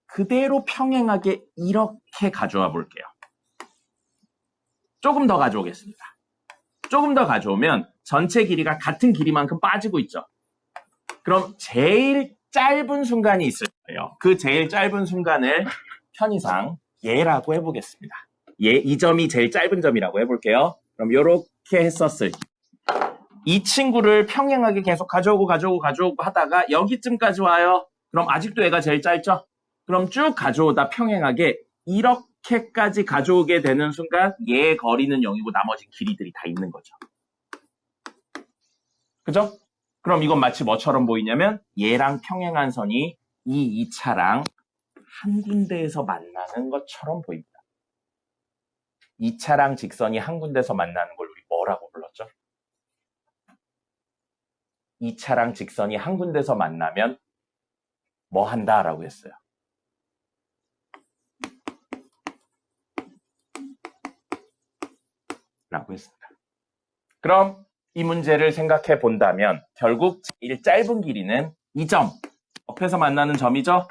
그대로 평행하게 이렇게 가져와 볼게요. 조금 더 가져오겠습니다. 조금 더 가져오면 전체 길이가 같은 길이만큼 빠지고 있죠. 그럼 제일 짧은 순간이 있을 거예요. 그 제일 짧은 순간을 편의상 얘라고 해보겠습니다. 이 점이 제일 짧은 점이라고 해볼게요. 그럼 이렇게 했었을 때 이 친구를 평행하게 계속 가져오고 하다가 여기쯤까지 와요. 그럼 아직도 얘가 제일 짧죠? 그럼 쭉 가져오다 평행하게 이렇게까지 가져오게 되는 순간 얘의 거리는 0이고 나머지 길이들이 다 있는 거죠. 그죠? 그럼 이건 마치 뭐처럼 보이냐면 얘랑 평행한 선이 이 2차랑 한 군데에서 만나는 것처럼 보입니다. 2차랑 직선이 한 군데서 만나는 걸 우리 뭐라고 불렀죠? 2차랑 직선이 한 군데서 만나면 뭐 한다라고 했어요? 라고 했습니다. 그럼 이 문제를 생각해 본다면 결국 제일 짧은 길이는 이 점, 옆에서 만나는 점이죠?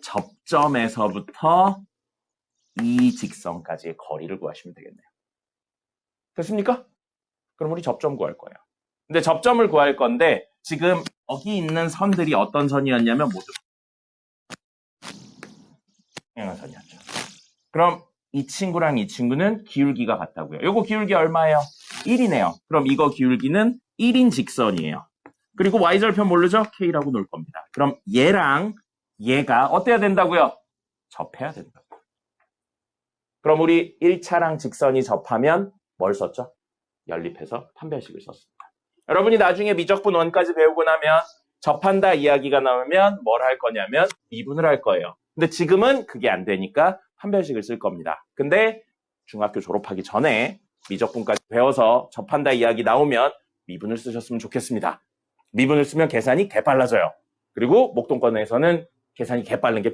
접점에서부터 이 직선까지의 거리를 구하시면 되겠네요. 됐습니까? 그럼 우리 접점 구할 거예요. 근데 접점을 구할 건데 지금 여기 있는 선들이 어떤 선이었냐면 모두 평행한 선이었죠. 그럼 이 친구랑 이 친구는 기울기가 같다고요. 요거 기울기 얼마예요? 1이네요. 그럼 이거 기울기는 1인 직선이에요. 그리고 y절편 모르죠? k라고 놓을 겁니다. 그럼 얘랑 얘가 어때야 된다고요? 접해야 된다고요. 그럼 우리 1차랑 직선이 접하면 뭘 썼죠? 연립해서 판별식을 썼습니다. 여러분이 나중에 미적분 1까지 배우고 나면 접한다 이야기가 나오면 뭘 할 거냐면 미분을 할 거예요. 근데 지금은 그게 안 되니까 판별식을 쓸 겁니다. 근데 중학교 졸업하기 전에 미적분까지 배워서 접한다 이야기 나오면 미분을 쓰셨으면 좋겠습니다. 미분을 쓰면 계산이 개빨라져요. 그리고 목동권에서는 계산이 개빠른 게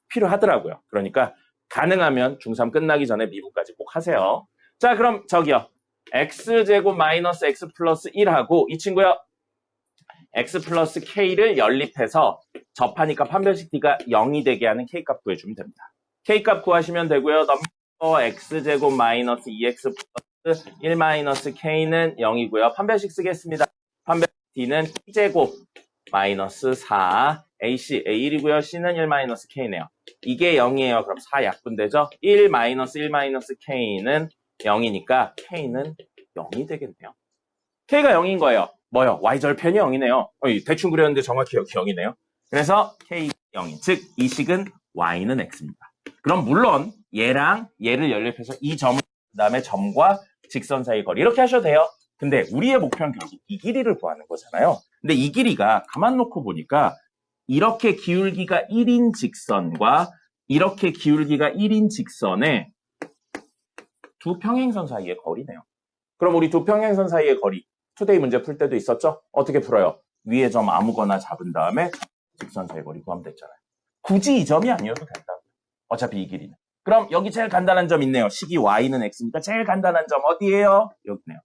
필요하더라고요. 그러니까 가능하면 중3 끝나기 전에 미분까지 꼭 하세요. 자, 그럼 저기요. x제곱 마이너스 x 플러스 1하고 이 친구요. x 플러스 k를 연립해서 접하니까 판별식 d가 0이 되게 하는 k값 구해주면 됩니다. k값 구하시면 되고요. 넘버 x제곱 마이너스 2x 플러스 1 마이너스 k는 0이고요. 판별식 쓰겠습니다. 판별식 d는 k제곱 마이너스 4 ac a1이고요. c는 1 마이너스 k네요. 이게 0이에요. 그럼 4 약분되죠? 1 마이너스 1 마이너스 k는 0이니까 k는 0이 되겠네요. k가 0인 거예요. 뭐요? y절편이 0이네요. 대충 그렸는데 정확히 여기 0이네요. 그래서 k가 0인, 즉 이 식은 y는 x입니다. 그럼 물론 얘랑 얘를 연립해서 이 점을 그다음에 점과 직선 사이 거리 이렇게 하셔도 돼요. 근데 우리의 목표는 결국 이 길이를 구하는 거잖아요. 근데 이 길이가 가만 놓고 보니까 이렇게 기울기가 1인 직선과 이렇게 기울기가 1인 직선의 두 평행선 사이의 거리네요. 그럼 우리 두 평행선 사이의 거리 투데이 문제 풀 때도 있었죠? 어떻게 풀어요? 위에 점 아무거나 잡은 다음에 직선 사이의 거리 구하면 됐잖아요. 굳이 이 점이 아니어도 된다. 어차피 이 길이는. 그럼 여기 제일 간단한 점 있네요. 식이 y는 x니까 제일 간단한 점 어디예요? 여기네요.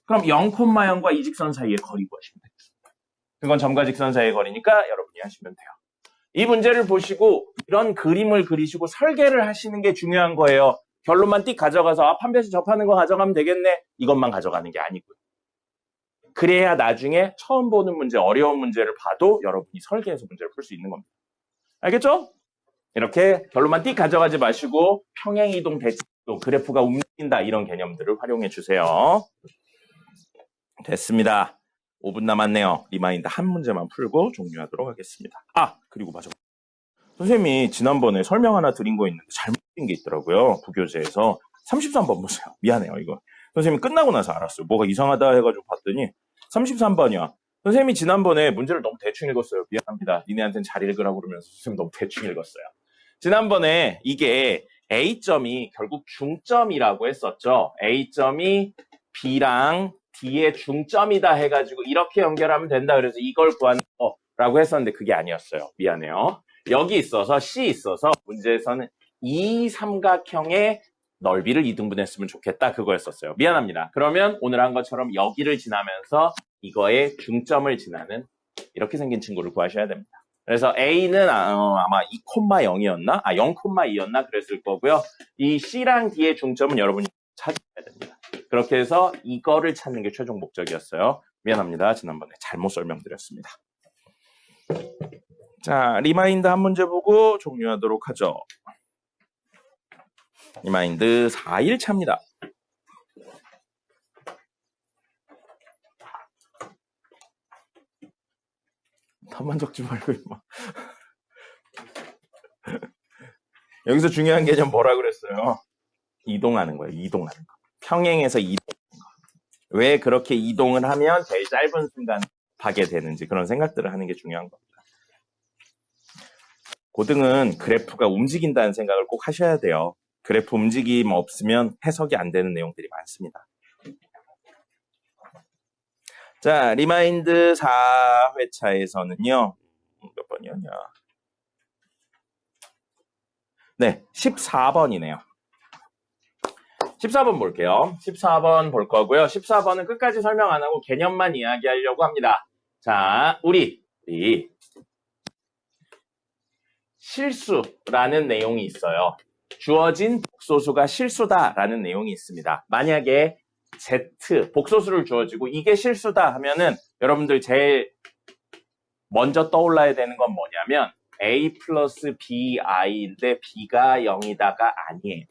그럼 0,0과 이 직선 사이의 거리 구하시면 되겠습니다. 그건 점과 직선 사이의 거리니까 여러분이 하시면 돼요. 이 문제를 보시고 이런 그림을 그리시고 설계를 하시는 게 중요한 거예요. 결론만 띡 가져가서 판별식 접하는 거 가져가면 되겠네. 이것만 가져가는 게 아니고요. 그래야 나중에 처음 보는 문제, 어려운 문제를 봐도 여러분이 설계해서 문제를 풀 수 있는 겁니다. 알겠죠? 이렇게 결론만 띡 가져가지 마시고 평행이동, 대칭이동, 그래프가 움직인다 이런 개념들을 활용해 주세요. 됐습니다. 5분 남았네요. 리마인드 한 문제만 풀고 종료하도록 하겠습니다. 그리고 맞아. 선생님이 지난번에 설명 하나 드린 거 있는데 잘못된 게 있더라고요. 부교재에서. 33번 보세요. 미안해요, 이거. 선생님이 끝나고 나서 알았어요. 뭐가 이상하다 해가지고 봤더니 33번이야. 선생님이 지난번에 문제를 너무 대충 읽었어요. 미안합니다. 니네한테는 잘 읽으라고 그러면서 선생님 너무 대충 읽었어요. 지난번에 이게 A점이 결국 중점이라고 했었죠. A점이 B랑 D의 중점이다 해가지고 이렇게 연결하면 된다. 그래서 이걸 구하는 거라고 했었는데 그게 아니었어요. 미안해요. 여기 있어서 C 있어서 문제에서는 이 삼각형의 넓이를 2등분했으면 좋겠다. 그거였었어요. 미안합니다. 그러면 오늘 한 것처럼 여기를 지나면서 이거의 중점을 지나는 이렇게 생긴 친구를 구하셔야 됩니다. 그래서 A는 아마 2,0이었나? 0,2였나? 그랬을 거고요. 이 C랑 D의 중점은 여러분이 찾아야 됩니다. 그렇게 해서 이거를 찾는 게 최종 목적이었어요. 미안합니다. 지난번에 잘못 설명드렸습니다. 자, 리마인드 한 문제 보고 종료하도록 하죠. 리마인드 4일차입니다. 답만 적지 말고 임마. 여기서 중요한 개념 뭐라 그랬어요? 이동하는 거예요. 이동하는 거. 평행에서 이동하는 거. 왜 그렇게 이동을 하면 제일 짧은 순간 가게 되는지 그런 생각들을 하는 게 중요한 겁니다. 고등은 그래프가 움직인다는 생각을 꼭 하셔야 돼요. 그래프 움직임 없으면 해석이 안 되는 내용들이 많습니다. 자, 리마인드 4회차에서는요. 몇 번이었냐? 네, 14번이네요. 14번 볼게요. 14번 볼 거고요. 14번은 끝까지 설명 안 하고 개념만 이야기하려고 합니다. 자, 우리 실수라는 내용이 있어요. 주어진 복소수가 실수다라는 내용이 있습니다. 만약에 Z, 복소수를 주어지고 이게 실수다 하면은 여러분들 제일 먼저 떠올라야 되는 건 뭐냐면 A 플러스 BI인데 B가 0이다가 아니에요.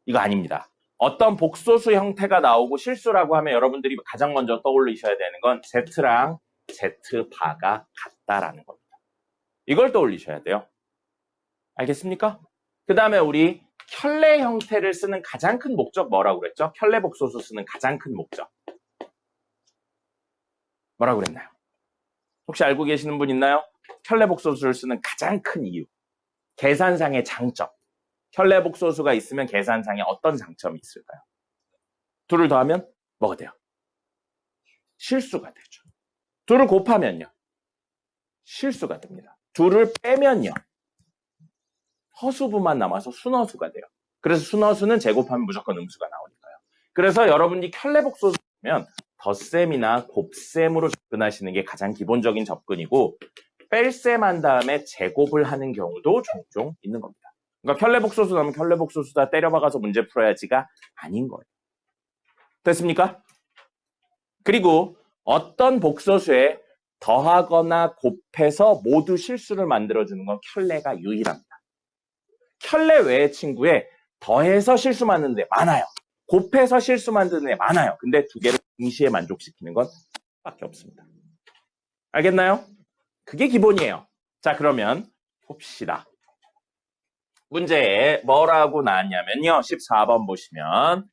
이거 아닙니다. 어떤 복소수 형태가 나오고 실수라고 하면 여러분들이 가장 먼저 떠올리셔야 되는 건 Z랑 Z바가 같다라는 겁니다. 이걸 떠올리셔야 돼요. 알겠습니까? 그 다음에 우리 켤레 형태를 쓰는 가장 큰 목적 뭐라고 그랬죠? 켤레 복소수 쓰는 가장 큰 목적. 뭐라고 그랬나요? 혹시 알고 계시는 분 있나요? 켤레 복소수를 쓰는 가장 큰 이유. 계산상의 장점. 켤레 복소수가 있으면 계산상에 어떤 장점이 있을까요? 둘을 더하면 뭐가 돼요? 실수가 되죠. 둘을 곱하면요. 실수가 됩니다. 둘을 빼면요. 허수부만 남아서 순허수가 돼요. 그래서 순허수는 제곱하면 무조건 음수가 나오니까요. 그래서 여러분이 켤레 복소수 보면 덧셈이나 곱셈으로 접근하시는 게 가장 기본적인 접근이고 뺄셈 한 다음에 제곱을 하는 경우도 종종 있는 겁니다. 그러니까 켤레 복소수 나오면 켤레 복소수다 때려박아서 문제 풀어야지가 아닌 거예요. 됐습니까? 그리고 어떤 복소수에 더하거나 곱해서 모두 실수를 만들어주는 건 켤레가 유일합니다. 켤레 외의 친구에 더해서 실수 만드는 데 많아요. 곱해서 실수 만드는 데 많아요. 근데 두 개를 동시에 만족시키는 건 밖에 없습니다. 알겠나요? 그게 기본이에요. 자, 그러면 봅시다. 문제에 뭐라고 나왔냐면요. 14번 보시면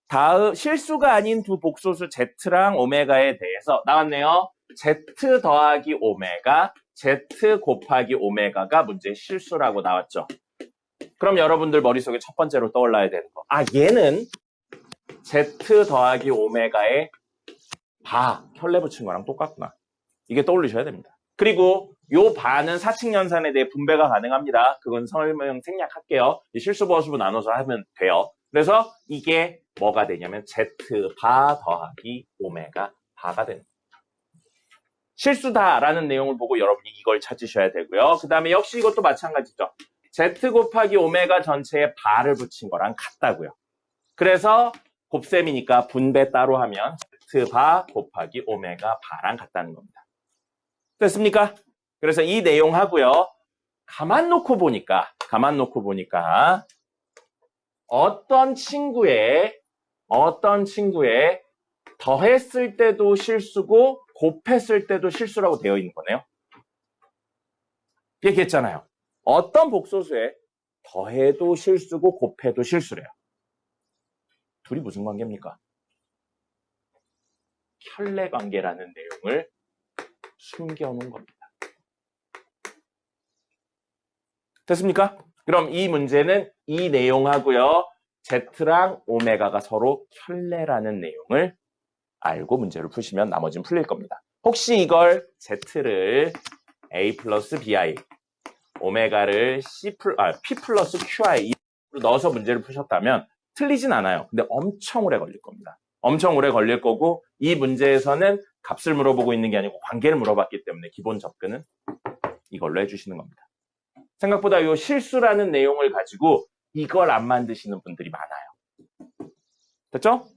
다음 실수가 아닌 두 복소수 Z랑 오메가에 대해서 나왔네요. Z 더하기 오메가, Z 곱하기 오메가가 문제의 실수라고 나왔죠. 그럼 여러분들 머릿속에 첫 번째로 떠올라야 되는 거. 얘는 Z 더하기 오메가의 바, 켤레 붙인 거랑 똑같구나. 이게 떠올리셔야 됩니다. 그리고 요 바는 사칙연산에 대해 분배가 가능합니다. 그건 설명 생략할게요. 실수 보수부 나눠서 하면 돼요. 그래서 이게 뭐가 되냐면 Z바 더하기 오메가 바가 됩니다. 실수다라는 내용을 보고 여러분이 이걸 찾으셔야 되고요. 그 다음에 역시 이것도 마찬가지죠. Z 곱하기 오메가 전체에 바를 붙인 거랑 같다고요. 그래서 곱셈이니까 분배 따로 하면 Z바 곱하기 오메가 바랑 같다는 겁니다. 됐습니까? 그래서 이 내용 하고요. 가만 놓고 보니까 어떤 친구에 더했을 때도 실수고 곱했을 때도 실수라고 되어 있는 거네요. 얘기했잖아요. 어떤 복소수에 더해도 실수고 곱해도 실수래요. 둘이 무슨 관계입니까? 켤레 관계라는 내용을 숨겨놓은 겁니다. 됐습니까? 그럼 이 문제는 이 내용하고요. Z랑 오메가가 서로 켤레라는 내용을 알고 문제를 푸시면 나머지는 풀릴 겁니다. 혹시 이걸 Z를 A 플러스 BI, 오메가를 P 플러스 QI 넣어서 문제를 푸셨다면 틀리진 않아요. 근데 엄청 오래 걸릴 겁니다. 엄청 오래 걸릴 거고 이 문제에서는 값을 물어보고 있는 게 아니고 관계를 물어봤기 때문에 기본 접근은 이걸로 해주시는 겁니다. 생각보다 이 실수라는 내용을 가지고 이걸 안 만드시는 분들이 많아요. 됐죠?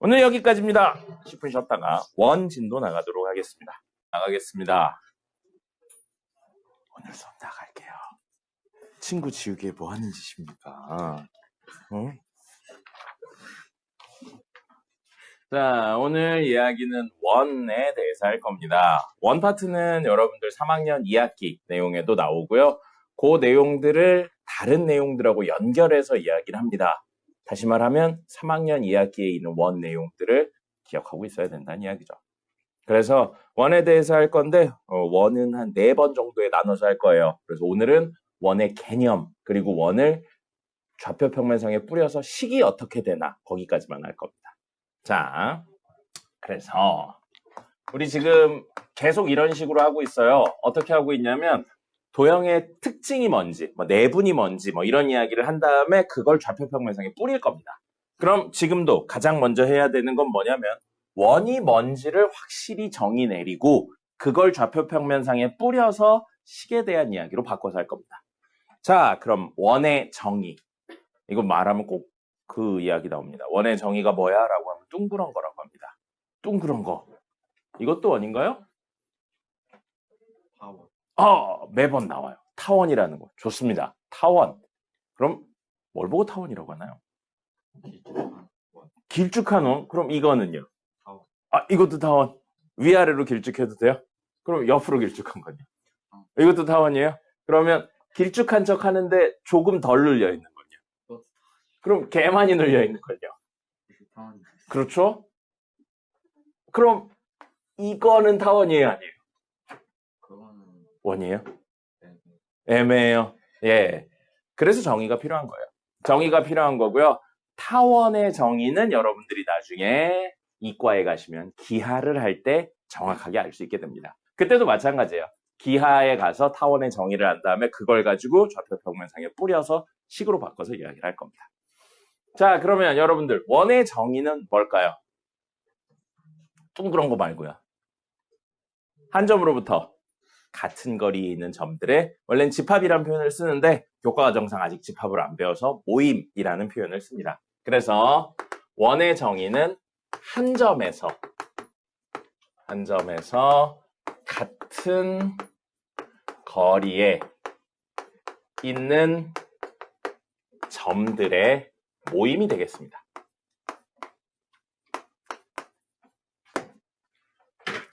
오늘 여기까지입니다. 10분 쉬었다가 원진도 나가도록 하겠습니다. 나가겠습니다. 오늘 수업 나갈게요. 친구 지우기에 뭐 하는 짓입니까? 응? 자, 오늘 이야기는 원에 대해서 할 겁니다. 원 파트는 여러분들 3학년 2학기 내용에도 나오고요. 그 내용들을 다른 내용들하고 연결해서 이야기를 합니다. 다시 말하면 3학년 2학기에 있는 원 내용들을 기억하고 있어야 된다는 이야기죠. 그래서 원에 대해서 할 건데 원은 한 4번 정도에 나눠서 할 거예요. 그래서 오늘은 원의 개념 그리고 원을 좌표 평면상에 뿌려서 식이 어떻게 되나 거기까지만 할 겁니다. 자, 그래서 우리 지금 계속 이런 식으로 하고 있어요. 어떻게 하고 있냐면 도형의 특징이 뭔지, 내분이 뭔지 이런 이야기를 한 다음에 그걸 좌표 평면상에 뿌릴 겁니다. 그럼 지금도 가장 먼저 해야 되는 건 뭐냐면 원이 뭔지를 확실히 정의 내리고 그걸 좌표 평면상에 뿌려서 식에 대한 이야기로 바꿔서 할 겁니다. 자, 그럼 원의 정의. 이거 말하면 꼭 그 이야기 나옵니다. 원의 정의가 뭐야? 라고 하면 둥그런 거라고 합니다. 둥그런 거. 이것도 원인가요? 타원. 매번 나와요. 타원이라는 거. 좋습니다. 타원. 그럼 뭘 보고 타원이라고 하나요? 길쭉한 원. 그럼 이거는요? 타원. 이것도 타원. 위아래로 길쭉해도 돼요? 그럼 옆으로 길쭉한 건요? 이것도 타원이에요? 그러면 길쭉한 척 하는데 조금 덜 눌려 있는 건요? 그럼 개 많이 눌려 있는 건요? 그렇죠? 그럼 이거는 타원이에요, 아니에요? 원이에요? 애매해요. 예. 그래서 정의가 필요한 거예요. 정의가 필요한 거고요. 타원의 정의는 여러분들이 나중에 이과에 가시면 기하를 할 때 정확하게 알 수 있게 됩니다. 그때도 마찬가지예요. 기하에 가서 타원의 정의를 한 다음에 그걸 가지고 좌표 평면상에 뿌려서 식으로 바꿔서 이야기를 할 겁니다. 자, 그러면 여러분들 원의 정의는 뭘까요? 둥그런 거 말고요. 한 점으로부터 같은 거리에 있는 점들의 원래는 집합이라는 표현을 쓰는데 교과과정상 아직 집합을 안 배워서 모임이라는 표현을 씁니다. 그래서 원의 정의는 한 점에서 같은 거리에 있는 점들의 모임이 되겠습니다.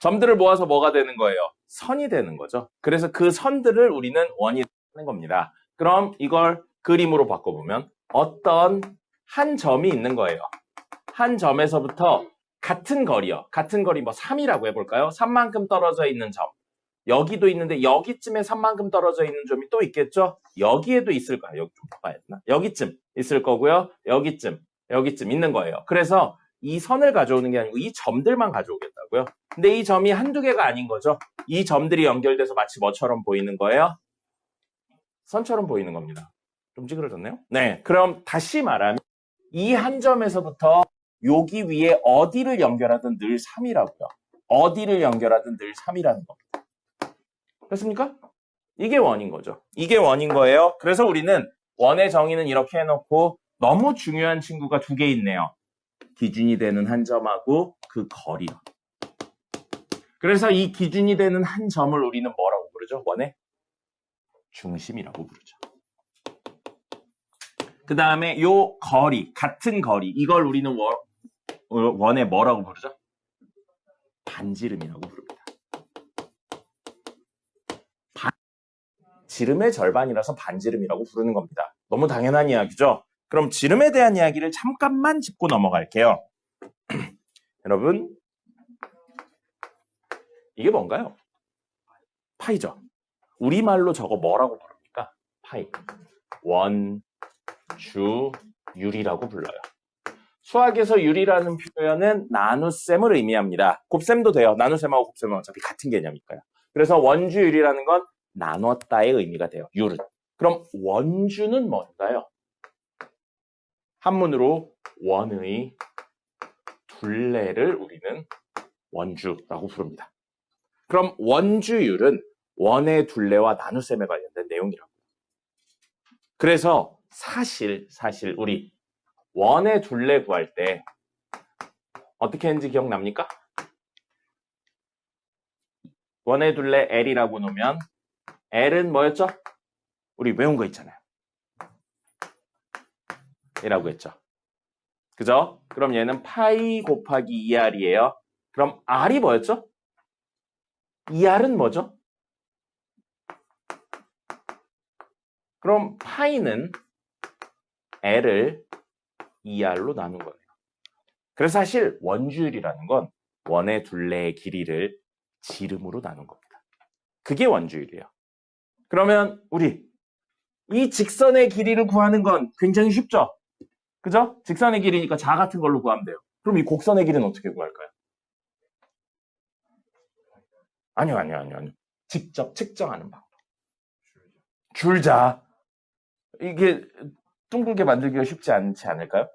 점들을 모아서 뭐가 되는 거예요? 선이 되는 거죠. 그래서 그 선들을 우리는 원이 하는 겁니다. 그럼 이걸 그림으로 바꿔보면 어떤 한 점이 있는 거예요. 한 점에서부터 같은 거리요. 같은 거리 3이라고 해볼까요? 3만큼 떨어져 있는 점. 여기도 있는데 여기쯤에 3만큼 떨어져 있는 점이 또 있겠죠? 여기에도 있을 거예요. 여기 좀 봐야 되나? 여기쯤 있을 거고요. 여기쯤 있는 거예요. 그래서 이 선을 가져오는 게 아니고 이 점들만 가져오겠다고요. 근데 이 점이 한두 개가 아닌 거죠. 이 점들이 연결돼서 마치 뭐처럼 보이는 거예요? 선처럼 보이는 겁니다. 좀 찌그러졌네요? 네. 그럼 다시 말하면 이 한 점에서부터 여기 위에 어디를 연결하든 늘 3이라고요. 어디를 연결하든 늘 3이라는 겁니다. 됐습니까? 이게 원인 거죠. 이게 원인 거예요. 그래서 우리는 원의 정의는 이렇게 해놓고 너무 중요한 친구가 2개 있네요. 기준이 되는 한 점하고 그 거리요. 그래서 이 기준이 되는 한 점을 우리는 뭐라고 부르죠? 원의 중심이라고 부르죠. 그 다음에 요 거리, 같은 거리, 이걸 우리는 원의 뭐라고 부르죠? 반지름이라고 부릅니다. 지름의 절반이라서 반지름이라고 부르는 겁니다. 너무 당연한 이야기죠? 그럼 지름에 대한 이야기를 잠깐만 짚고 넘어갈게요. 여러분, 이게 뭔가요? 파이죠. 우리말로 저거 뭐라고 부릅니까? 파이. 원, 주, 유리라고 불러요. 수학에서 유리라는 표현은 나눗셈을 의미합니다. 곱셈도 돼요. 나눗셈하고 곱셈은 어차피 같은 개념이니까요. 그래서 원주유리라는 건 나눴다의 의미가 돼요. 유는. 그럼 원주는 뭔가요? 한문으로 원의 둘레를 우리는 원주라고 부릅니다. 그럼 원주율은 원의 둘레와 나눗셈에 관련된 내용이라고. 그래서 사실 우리 원의 둘레 구할 때 어떻게 했는지 기억납니까? 원의 둘레 L이라고 놓으면 L은 뭐였죠? 우리 외운 거 있잖아요. 이라고 했죠. 그죠? 그럼 얘는 파이 곱하기 2R이에요. 그럼 R이 뭐였죠? 2R은 뭐죠? 그럼 파이는 L을 2R로 나눈 거예요. 그래서 사실 원주율이라는 건 원의 둘레의 길이를 지름으로 나눈 겁니다. 그게 원주율이에요. 그러면 우리 이 직선의 길이를 구하는 건 굉장히 쉽죠? 그죠? 직선의 길이니까 자 같은 걸로 구하면 돼요. 그럼 이 곡선의 길이는 어떻게 구할까요? 아니요. 직접 측정하는 방법. 줄자. 이게 둥글게 만들기가 쉽지 않지 않을까요?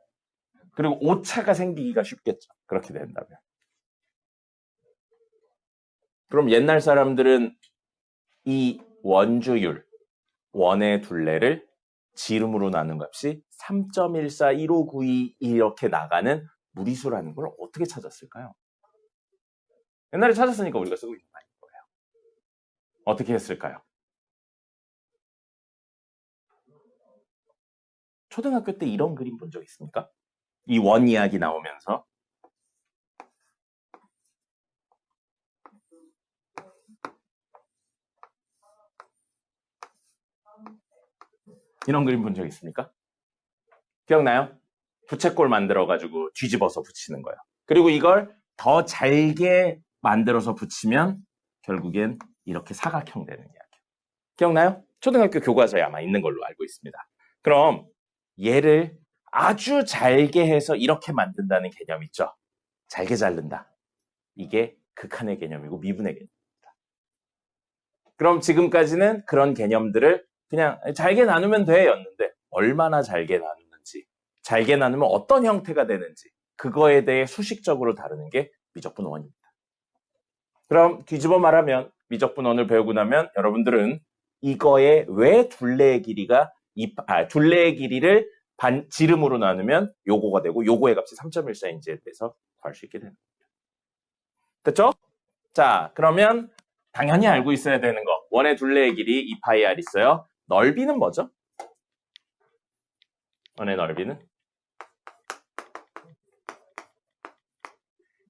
그리고 오차가 생기기가 쉽겠죠. 그렇게 된다면. 그럼 옛날 사람들은 이 원주율, 원의 둘레를 지름으로 나눈 값이 3.141592 이렇게 나가는 무리수라는 걸 어떻게 찾았을까요? 옛날에 찾았으니까 우리가 쓰고 있는 거예요. 어떻게 했을까요? 초등학교 때 이런 그림 본 적 있습니까? 이 원 이야기 나오면서 이런 그림 본 적 있습니까? 기억나요? 부채꼴 만들어가지고 뒤집어서 붙이는 거예요. 그리고 이걸 더 잘게 만들어서 붙이면 결국엔 이렇게 사각형 되는 이야기. 기억나요? 초등학교 교과서에 아마 있는 걸로 알고 있습니다. 그럼 얘를 아주 잘게 해서 이렇게 만든다는 개념 있죠? 잘게 자른다. 이게 극한의 개념이고 미분의 개념입니다. 그럼 지금까지는 그런 개념들을 그냥 잘게 나누면 돼 였는데 얼마나 잘게 나누는지, 잘게 나누면 어떤 형태가 되는지 그거에 대해 수식적으로 다루는 게 미적분원입니다. 그럼 뒤집어 말하면 미적분원을 배우고 나면 여러분들은 이거의 왜 둘레의 길이가 둘레의 길이를 지름으로 나누면 요거가 되고 요거의 값이 3.14인지에 대해서 구할 수 있게 되는 겁니다. 됐죠? 자, 그러면 당연히 알고 있어야 되는 거. 원의 둘레의 길이 2파이 r 있어요. 넓이는 뭐죠? 원의 넓이는?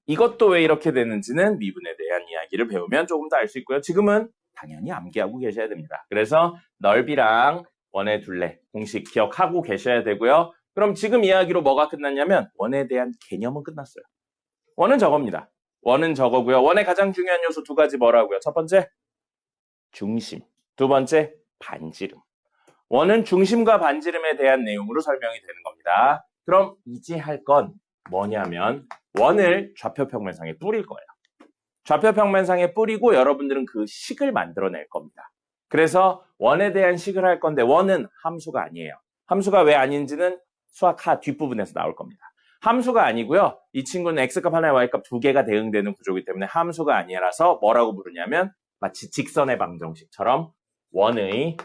이것도 왜 이렇게 되는지는 미분에 대한 이야기를 배우면 조금 더 알 수 있고요. 지금은 당연히 암기하고 계셔야 됩니다. 그래서 넓이랑 원의 둘레 공식 기억하고 계셔야 되고요. 그럼 지금 이야기로 뭐가 끝났냐면 원에 대한 개념은 끝났어요. 원은 저겁니다. 원은 저거고요. 원의 가장 중요한 요소 두 가지 뭐라고요? 첫 번째, 중심. 두 번째, 반지름. 원은 중심과 반지름에 대한 내용으로 설명이 되는 겁니다. 그럼 이제 할 건 뭐냐면 원을 좌표평면상에 뿌릴 거예요. 좌표평면상에 뿌리고 여러분들은 그 식을 만들어낼 겁니다. 그래서 원에 대한 식을 할 건데 원은 함수가 아니에요. 함수가 왜 아닌지는 수학 하 뒷부분에서 나올 겁니다. 함수가 아니고요. 이 친구는 x값 하나에 y값 두 개가 대응되는 구조이기 때문에 함수가 아니라서 뭐라고 부르냐면 마치 직선의 방정식처럼 원의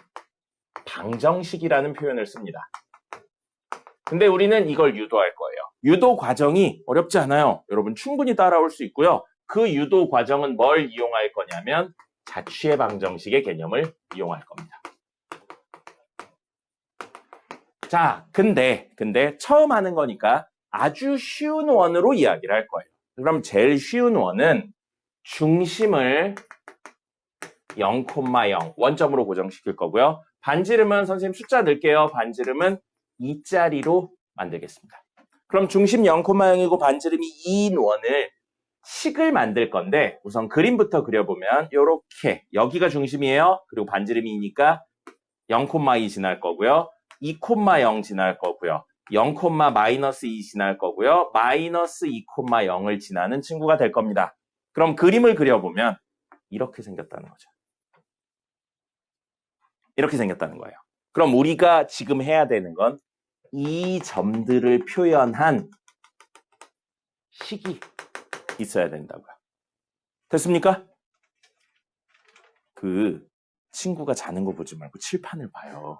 방정식이라는 표현을 씁니다. 근데 우리는 이걸 유도할 거예요. 유도 과정이 어렵지 않아요. 여러분 충분히 따라올 수 있고요. 그 유도 과정은 뭘 이용할 거냐면 자취의 방정식의 개념을 이용할 겁니다. 자, 근데 처음 하는 거니까 아주 쉬운 원으로 이야기를 할 거예요. 그럼 제일 쉬운 원은 중심을 0,0 원점으로 고정시킬 거고요. 반지름은 선생님 숫자 넣을게요. 반지름은 2짜리로 만들겠습니다. 그럼 중심 0,0이고 반지름이 2인 원을 식을 만들 건데 우선 그림부터 그려보면 이렇게 여기가 중심이에요. 그리고 반지름이 2니까 0,2 지날 거고요. 2,0 지날 거고요. 0,-2 지날 거고요. 마이너스 2,0을 지나는 친구가 될 겁니다. 그럼 그림을 그려보면 이렇게 생겼다는 거죠. 이렇게 생겼다는 거예요. 그럼 우리가 지금 해야 되는 건 이 점들을 표현한 식이 있어야 된다고요. 됐습니까? 그 친구가 자는 거 보지 말고 칠판을 봐요.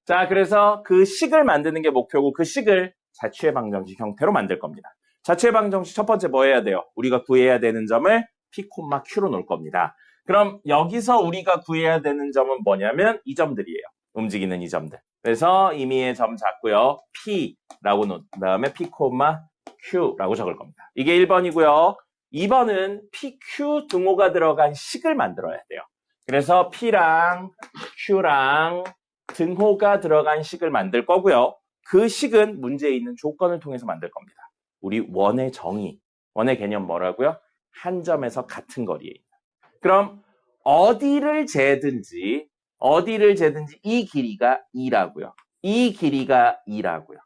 자, 그래서 그 식을 만드는 게 목표고 그 식을 자취의 방정식 형태로 만들 겁니다. 자취의 방정식 첫 번째 뭐 해야 돼요? 우리가 구해야 되는 점을 P, Q로 놓을 겁니다. 그럼 여기서 우리가 구해야 되는 점은 뭐냐면 이 점들이에요. 움직이는 이 점들. 그래서 임의의 점 잡고요. P라고 놓은 다음에 P, Q라고 적을 겁니다. 이게 1번이고요. 2번은 PQ 등호가 들어간 식을 만들어야 돼요. 그래서 P랑 Q랑 등호가 들어간 식을 만들 거고요. 그 식은 문제에 있는 조건을 통해서 만들 겁니다. 우리 원의 정의, 원의 개념 뭐라고요? 한 점에서 같은 거리에 있는. 그럼 어디를 재든지 이 길이가 2라고요. 이 길이가 2라고요.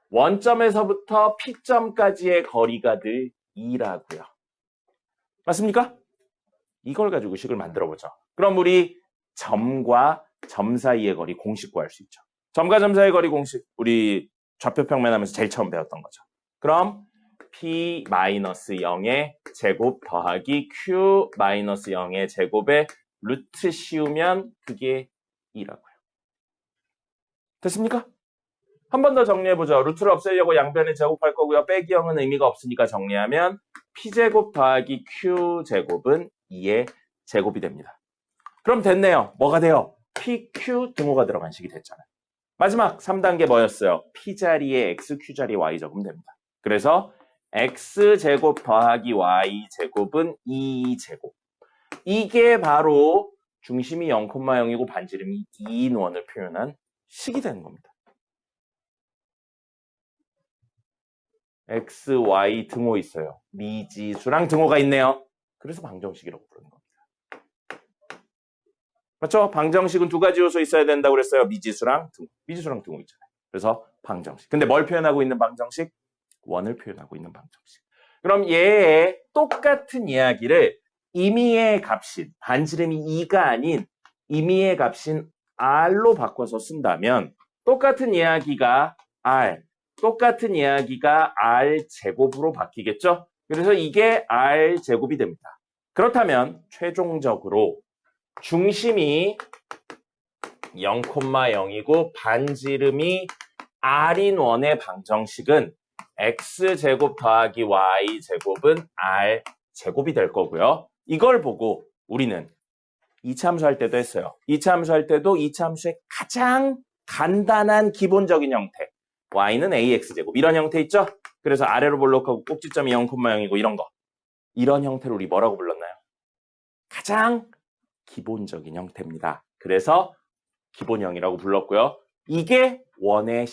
원점에서부터 P점까지의 거리가 늘 2라고요. 맞습니까? 이걸 가지고 식을 만들어 보죠. 그럼 우리 점과 점 사이의 거리 공식 구할 수 있죠. 점과 점 사이의 거리 공식 우리 좌표평면 하면서 제일 처음 배웠던 거죠. 그럼 P-0의 제곱 더하기 Q-0의 제곱에 루트 씌우면 그게 2라고요. 됐습니까? 한 번 더 정리해보죠. 루트를 없애려고 양변에 제곱할 거고요. 빼기 0은 의미가 없으니까 정리하면 P제곱 더하기 Q제곱은 2의 제곱이 됩니다. 그럼 됐네요. 뭐가 돼요? PQ 등호가 들어간 식이 됐잖아요. 마지막 3단계 뭐였어요? P자리에 X, Q자리에 Y 적으면 됩니다. 그래서 X제곱 더하기 Y제곱은 2제곱. 이게 바로 중심이 0,0이고 반지름이 2인 원을 표현한 식이 되는 겁니다. X, Y 등호 있어요. 미지수랑 등호가 있네요. 그래서 방정식이라고 부르는 겁니다. 맞죠? 방정식은 두 가지 요소 있어야 된다고 그랬어요. 미지수랑 등호. 미지수랑 등호 있잖아요. 그래서 방정식. 근데 뭘 표현하고 있는 방정식? 원을 표현하고 있는 방정식. 그럼 얘의 똑같은 이야기를 임의의 값인, 반지름이 2가 아닌 임의의 값인 R로 바꿔서 쓴다면 똑같은 이야기가 R 제곱으로 바뀌겠죠? 그래서 이게 R 제곱이 됩니다. 그렇다면 최종적으로 중심이 0,0이고 반지름이 R인 원의 방정식은 X제곱 더하기 Y제곱은 R제곱이 될 거고요. 이걸 보고 우리는 이차함수 할 때도 했어요. 이차함수 할 때도 이차함수의 가장 간단한 기본적인 형태. Y는 AX제곱. 이런 형태 있죠? 그래서 아래로 볼록하고 꼭지점이 0,0이고 이런 거. 이런 형태를 우리 뭐라고 불렀나요? 가장 기본적인 형태입니다. 그래서 기본형이라고 불렀고요. 이게 원의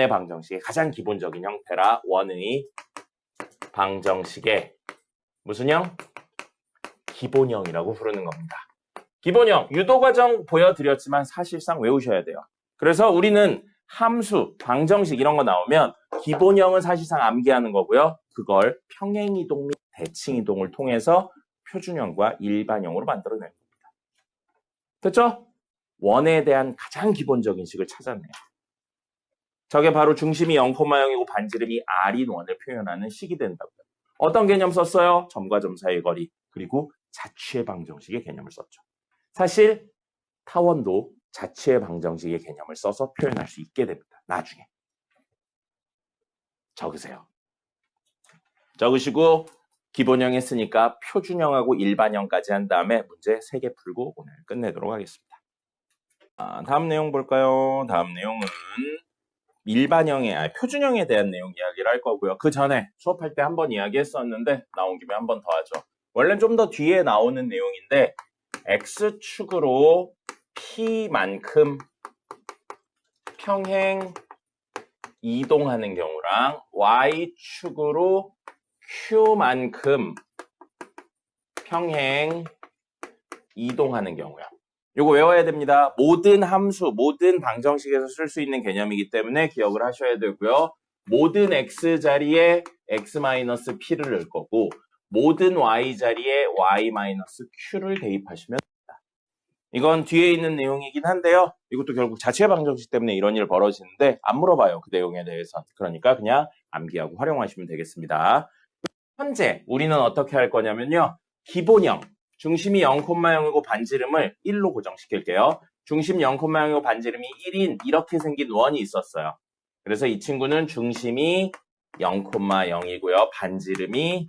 방정식의 가장 기본적인 형태라 원의 방정식의 무슨 형? 기본형이라고 부르는 겁니다. 기본형, 유도과정 보여드렸지만 사실상 외우셔야 돼요. 그래서 우리는 함수, 방정식 이런 거 나오면 기본형은 사실상 암기하는 거고요. 그걸 평행이동 및 대칭이동을 통해서 표준형과 일반형으로 만들어내는 겁니다. 됐죠? 원에 대한 가장 기본적인 식을 찾았네요. 저게 바로 중심이 0,0이고 반지름이 R인 원을 표현하는 식이 된다고요. 어떤 개념 썼어요? 점과 점 사이의 거리, 그리고 자취의 방정식의 개념을 썼죠. 사실 타원도 자취의 방정식의 개념을 써서 표현할 수 있게 됩니다. 나중에. 적으세요. 적으시고 기본형 했으니까 표준형하고 일반형까지 한 다음에 문제 3개 풀고 오늘 끝내도록 하겠습니다. 다음 내용 볼까요? 다음 내용은 표준형에 대한 내용 이야기를 할 거고요. 그 전에 수업할 때 한번 이야기했었는데 나온 김에 한 번 더 하죠. 원래는 좀 더 뒤에 나오는 내용인데 X축으로 P만큼 평행 이동하는 경우랑 Y축으로 Q만큼 평행 이동하는 경우요. 요거 외워야 됩니다. 모든 함수, 모든 방정식에서 쓸 수 있는 개념이기 때문에 기억을 하셔야 되고요. 모든 X 자리에 X-P를 넣을 거고 모든 Y 자리에 Y-Q를 대입하시면 됩니다. 이건 뒤에 있는 내용이긴 한데요. 이것도 결국 자체 방정식 때문에 이런 일 벌어지는데 안 물어봐요. 그 내용에 대해서. 그러니까 그냥 암기하고 활용하시면 되겠습니다. 현재 우리는 어떻게 할 거냐면요. 기본형, 중심이 0,0이고 반지름을 1로 고정시킬게요. 중심 0,0이고 반지름이 1인 이렇게 생긴 원이 있었어요. 그래서 이 친구는 중심이 0,0이고요. 반지름이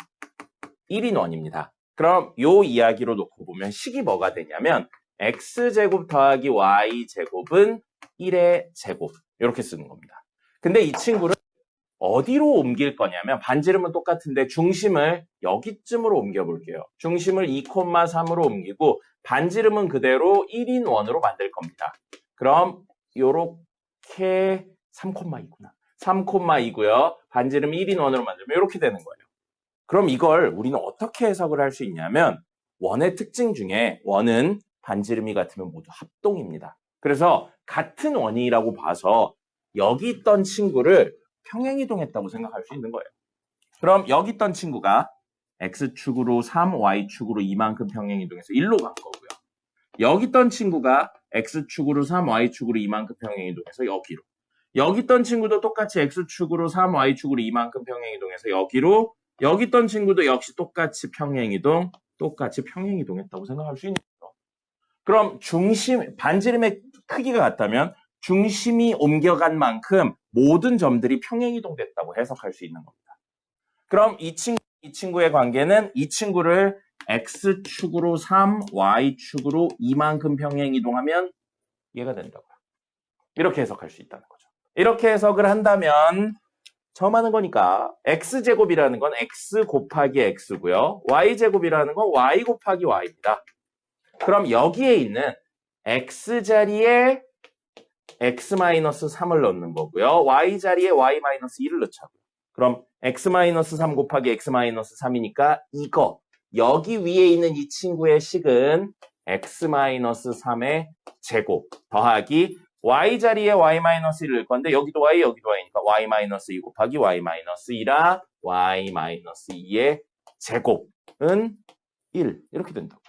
1인 원입니다. 그럼 요 이야기로 놓고 보면 식이 뭐가 되냐면 x제곱 더하기 y제곱은 1의 제곱 이렇게 쓰는 겁니다. 근데 이 친구를 어디로 옮길 거냐면 반지름은 똑같은데 중심을 여기쯤으로 옮겨볼게요. 중심을 2,3으로 옮기고 반지름은 그대로 1인 원으로 만들 겁니다. 그럼 요렇게 3,2구나. 3,2고요. 반지름 1인 원으로 만들면 이렇게 되는 거예요. 그럼 이걸 우리는 어떻게 해석을 할 수 있냐면 원의 특징 중에 원은 반지름이 같으면 모두 합동입니다. 그래서 같은 원이라고 봐서 여기 있던 친구를 평행이동했다고 생각할 수 있는 거예요. 그럼 여기 있던 친구가 x축으로 3, y축으로 이만큼 평행이동해서 1로 간 거고요. 여기 있던 친구가 x축으로 3, y축으로 이만큼 평행이동해서 여기로. 여기 있던 친구도 똑같이 x축으로 3, y축으로 이만큼 평행이동해서 여기로. 여기 있던 친구도 역시 똑같이 평행이동했다고 생각할 수 있는 거죠. 그럼 반지름의 크기가 같다면 중심이 옮겨간 만큼 모든 점들이 평행이동됐다고 해석할 수 있는 겁니다. 그럼 이 친구의 관계는 이 친구를 x축으로 3, y축으로 이만큼 평행이동하면 얘가 된다고요. 이렇게 해석할 수 있다는 거죠. 이렇게 해석을 한다면 처음 하는 거니까 x제곱이라는 건 x 곱하기 x고요. y제곱이라는 건 y 곱하기 y입니다. 그럼 여기에 있는 x자리에 x-3을 넣는 거고요. y자리에 y-1을 넣자고요. 그럼 x-3 곱하기 x-3이니까 이거 여기 위에 있는 이 친구의 식은 x-3의 제곱 더하기 y자리에 y-1을 넣을 건데 여기도 y 여기도 y니까 y-2 곱하기 y-2라 y-2의 제곱은 1 이렇게 된다고.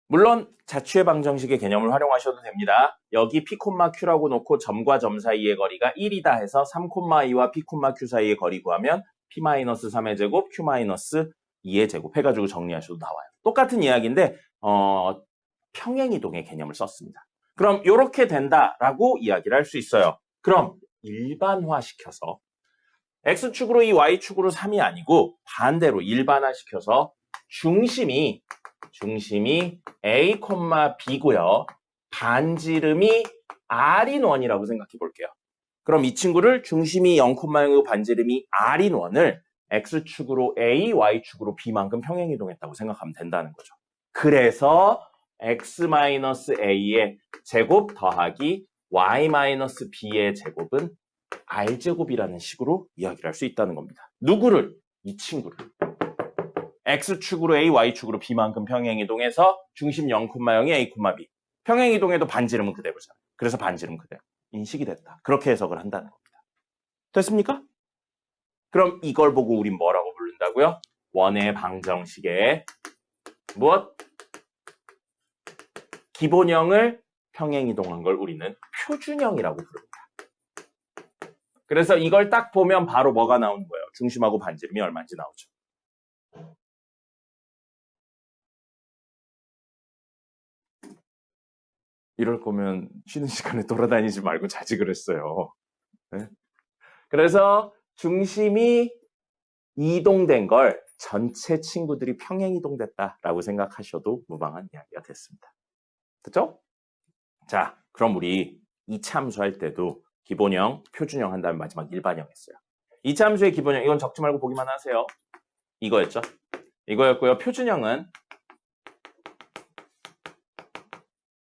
물론 자취의 방정식의 개념을 활용하셔도 됩니다. 여기 p, q라고 놓고 점과 점 사이의 거리가 1이다 해서 3,2와 p, q 사이의 거리 구하면 p-3의 제곱, q-2의 제곱 해가지고 정리하셔도 나와요. 똑같은 이야기인데 평행이동의 개념을 썼습니다. 그럼 이렇게 된다라고 이야기를 할 수 있어요. 그럼 일반화시켜서 x축으로 2, y축으로 3이 아니고 반대로 일반화시켜서 중심이 A, B고요. 반지름이 R인 원이라고 생각해 볼게요. 그럼 이 친구를 중심이 0,0이고 반지름이 R인 원을 X축으로 A, Y축으로 B만큼 평행이동했다고 생각하면 된다는 거죠. 그래서 X-A의 제곱 더하기 Y-B의 제곱은 R제곱이라는 식으로 이야기를 할 수 있다는 겁니다. 누구를? 이 친구를. X축으로 A, Y축으로 B만큼 평행이동해서 중심 0,0이 A, B. 평행이동해도 반지름은 그대로잖아요. 그래서 반지름 그대로. 인식이 됐다. 그렇게 해석을 한다는 겁니다. 됐습니까? 그럼 이걸 보고 우린 뭐라고 부른다고요? 원의 방정식에 무엇? 기본형을 평행이동한 걸 우리는 표준형이라고 부릅니다. 그래서 이걸 딱 보면 바로 뭐가 나오는 거예요? 중심하고 반지름이 얼마인지 나오죠. 이럴 거면 쉬는 시간에 돌아다니지 말고 자지 그랬어요. 네? 그래서 중심이 이동된 걸 전체 친구들이 평행이동됐다라고 생각하셔도 무방한 이야기가 됐습니다. 됐죠? 자, 그럼 우리 2차 함수 할 때도 기본형, 표준형 한 다음에 마지막 일반형 했어요. 2차 함수의 기본형, 이건 적지 말고 보기만 하세요. 이거였죠? 이거였고요. 표준형은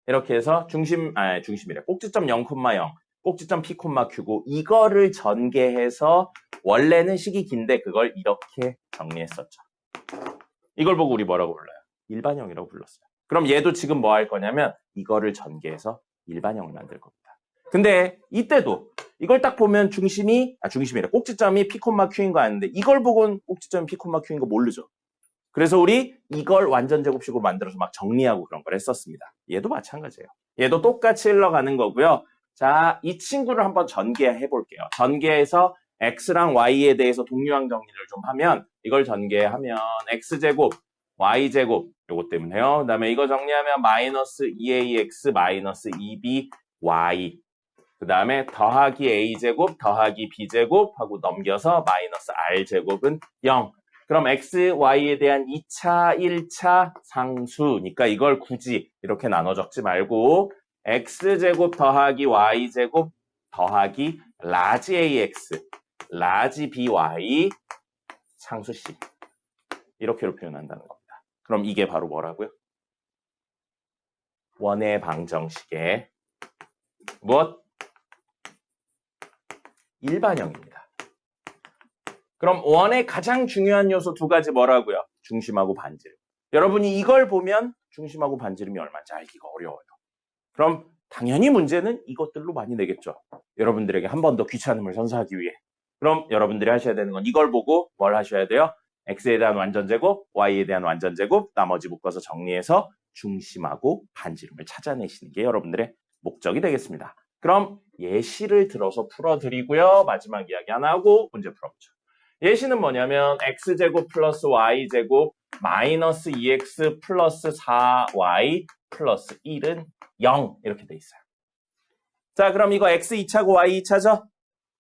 이렇게 해서 중심이래. 꼭지점 0,0, 꼭지점 P, Q고 이거를 전개해서 원래는 식이 긴데 그걸 이렇게 정리했었죠. 이걸 보고 우리 뭐라고 불러요? 일반형이라고 불렀어요. 그럼 얘도 지금 뭐 할 거냐면 이거를 전개해서 일반형을 만들 겁니다. 근데 이때도 이걸 딱 보면 중심이래. 꼭지점이 P, Q인 거 아는데 이걸 보고는 꼭지점이 P, Q인 거 모르죠. 그래서 우리 이걸 완전 제곱식으로 만들어서 막 정리하고 그런 걸 했었습니다. 얘도 마찬가지예요. 얘도 똑같이 흘러가는 거고요. 자, 이 친구를 한번 전개해 볼게요. 전개해서 x랑 y에 대해서 동류항 정리를 좀 하면 이걸 전개하면 x제곱, y제곱 요것 때문에요. 그 다음에 이거 정리하면 마이너스 2ax 마이너스 2by 그 다음에 더하기 a제곱 더하기 b제곱 하고 넘겨서 마이너스 r제곱은 0. 그럼 x, y에 대한 2차, 1차 상수니까 이걸 굳이 이렇게 나눠 적지 말고 x제곱 더하기 y제곱 더하기 라지 ax, 라지 by 상수 c 이렇게로 표현한다는 겁니다. 그럼 이게 바로 뭐라고요? 원의 방정식의 무엇? 일반형입니다. 그럼 원의 가장 중요한 요소 두 가지 뭐라고요? 중심하고 반지름. 여러분이 이걸 보면 중심하고 반지름이 얼마인지 알기가 어려워요. 그럼 당연히 문제는 이것들로 많이 내겠죠. 여러분들에게 한 번 더 귀찮음을 선사하기 위해. 그럼 여러분들이 하셔야 되는 건 이걸 보고 뭘 하셔야 돼요? x에 대한 완전제곱, y에 대한 완전제곱, 나머지 묶어서 정리해서 중심하고 반지름을 찾아내시는 게 여러분들의 목적이 되겠습니다. 그럼 예시를 들어서 풀어드리고요. 마지막 이야기 하나 하고 문제 풀어보죠. 예시는 뭐냐면 x제곱 플러스 y제곱 마이너스 2x 플러스 4y 플러스 1은 0 이렇게 돼 있어요. 자, 그럼 이거 x 2차고 y 2차죠?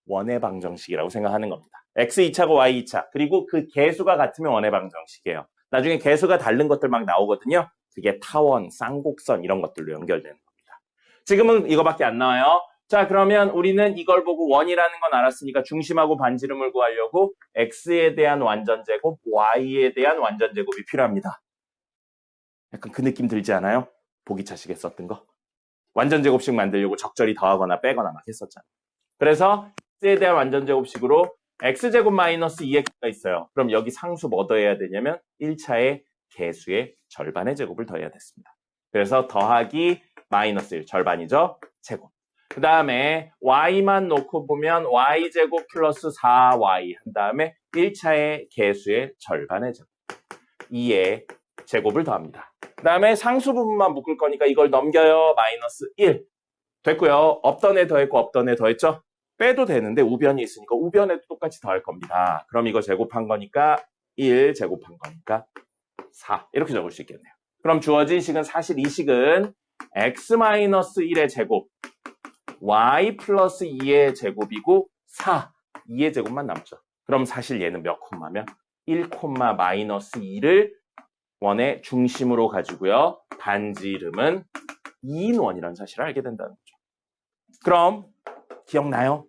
원의 방정식이라고 생각하는 겁니다. x 2차고 y 2차 그리고 그 개수가 같으면 원의 방정식이에요. 나중에 개수가 다른 것들 막 나오거든요. 그게 타원, 쌍곡선 이런 것들로 연결되는 겁니다. 지금은 이거밖에 안 나와요. 자, 그러면 우리는 이걸 보고 원이라는 건 알았으니까 중심하고 반지름을 구하려고 x에 대한 완전제곱, y에 대한 완전제곱이 필요합니다. 약간 그 느낌 들지 않아요? 보기 차식에 썼던 거. 완전제곱식 만들려고 적절히 더하거나 빼거나 막 했었잖아요. 그래서 x에 대한 완전제곱식으로 x제곱 마이너스 2x가 있어요. 그럼 여기 상수 뭐 더해야 되냐면 1차의 개수의 절반의 제곱을 더해야 됐습니다. 그래서 더하기 마이너스 1, 절반이죠? 제곱. 그 다음에 y만 놓고 보면 y제곱 플러스 4y 한 다음에 1차의 개수의 절반의 제곱. 2의 제곱을 더합니다. 그 다음에 상수 부분만 묶을 거니까 이걸 넘겨요. 마이너스 1. 됐고요. 없던 애 더했고 없던 애 더했죠? 빼도 되는데 우변이 있으니까 우변에도 똑같이 더할 겁니다. 그럼 이거 제곱한 거니까 1 제곱한 거니까 4 이렇게 적을 수 있겠네요. 그럼 주어진 식은 사실 이 식은 x-1의 제곱 y 플러스 2의 제곱이고 4, 2의 제곱만 남죠. 그럼 사실 얘는 몇 콤마면 1 콤마 마이너스 2를 원의 중심으로 가지고요. 반지름은 2인 원이라는 사실을 알게 된다는 거죠. 그럼 기억나요?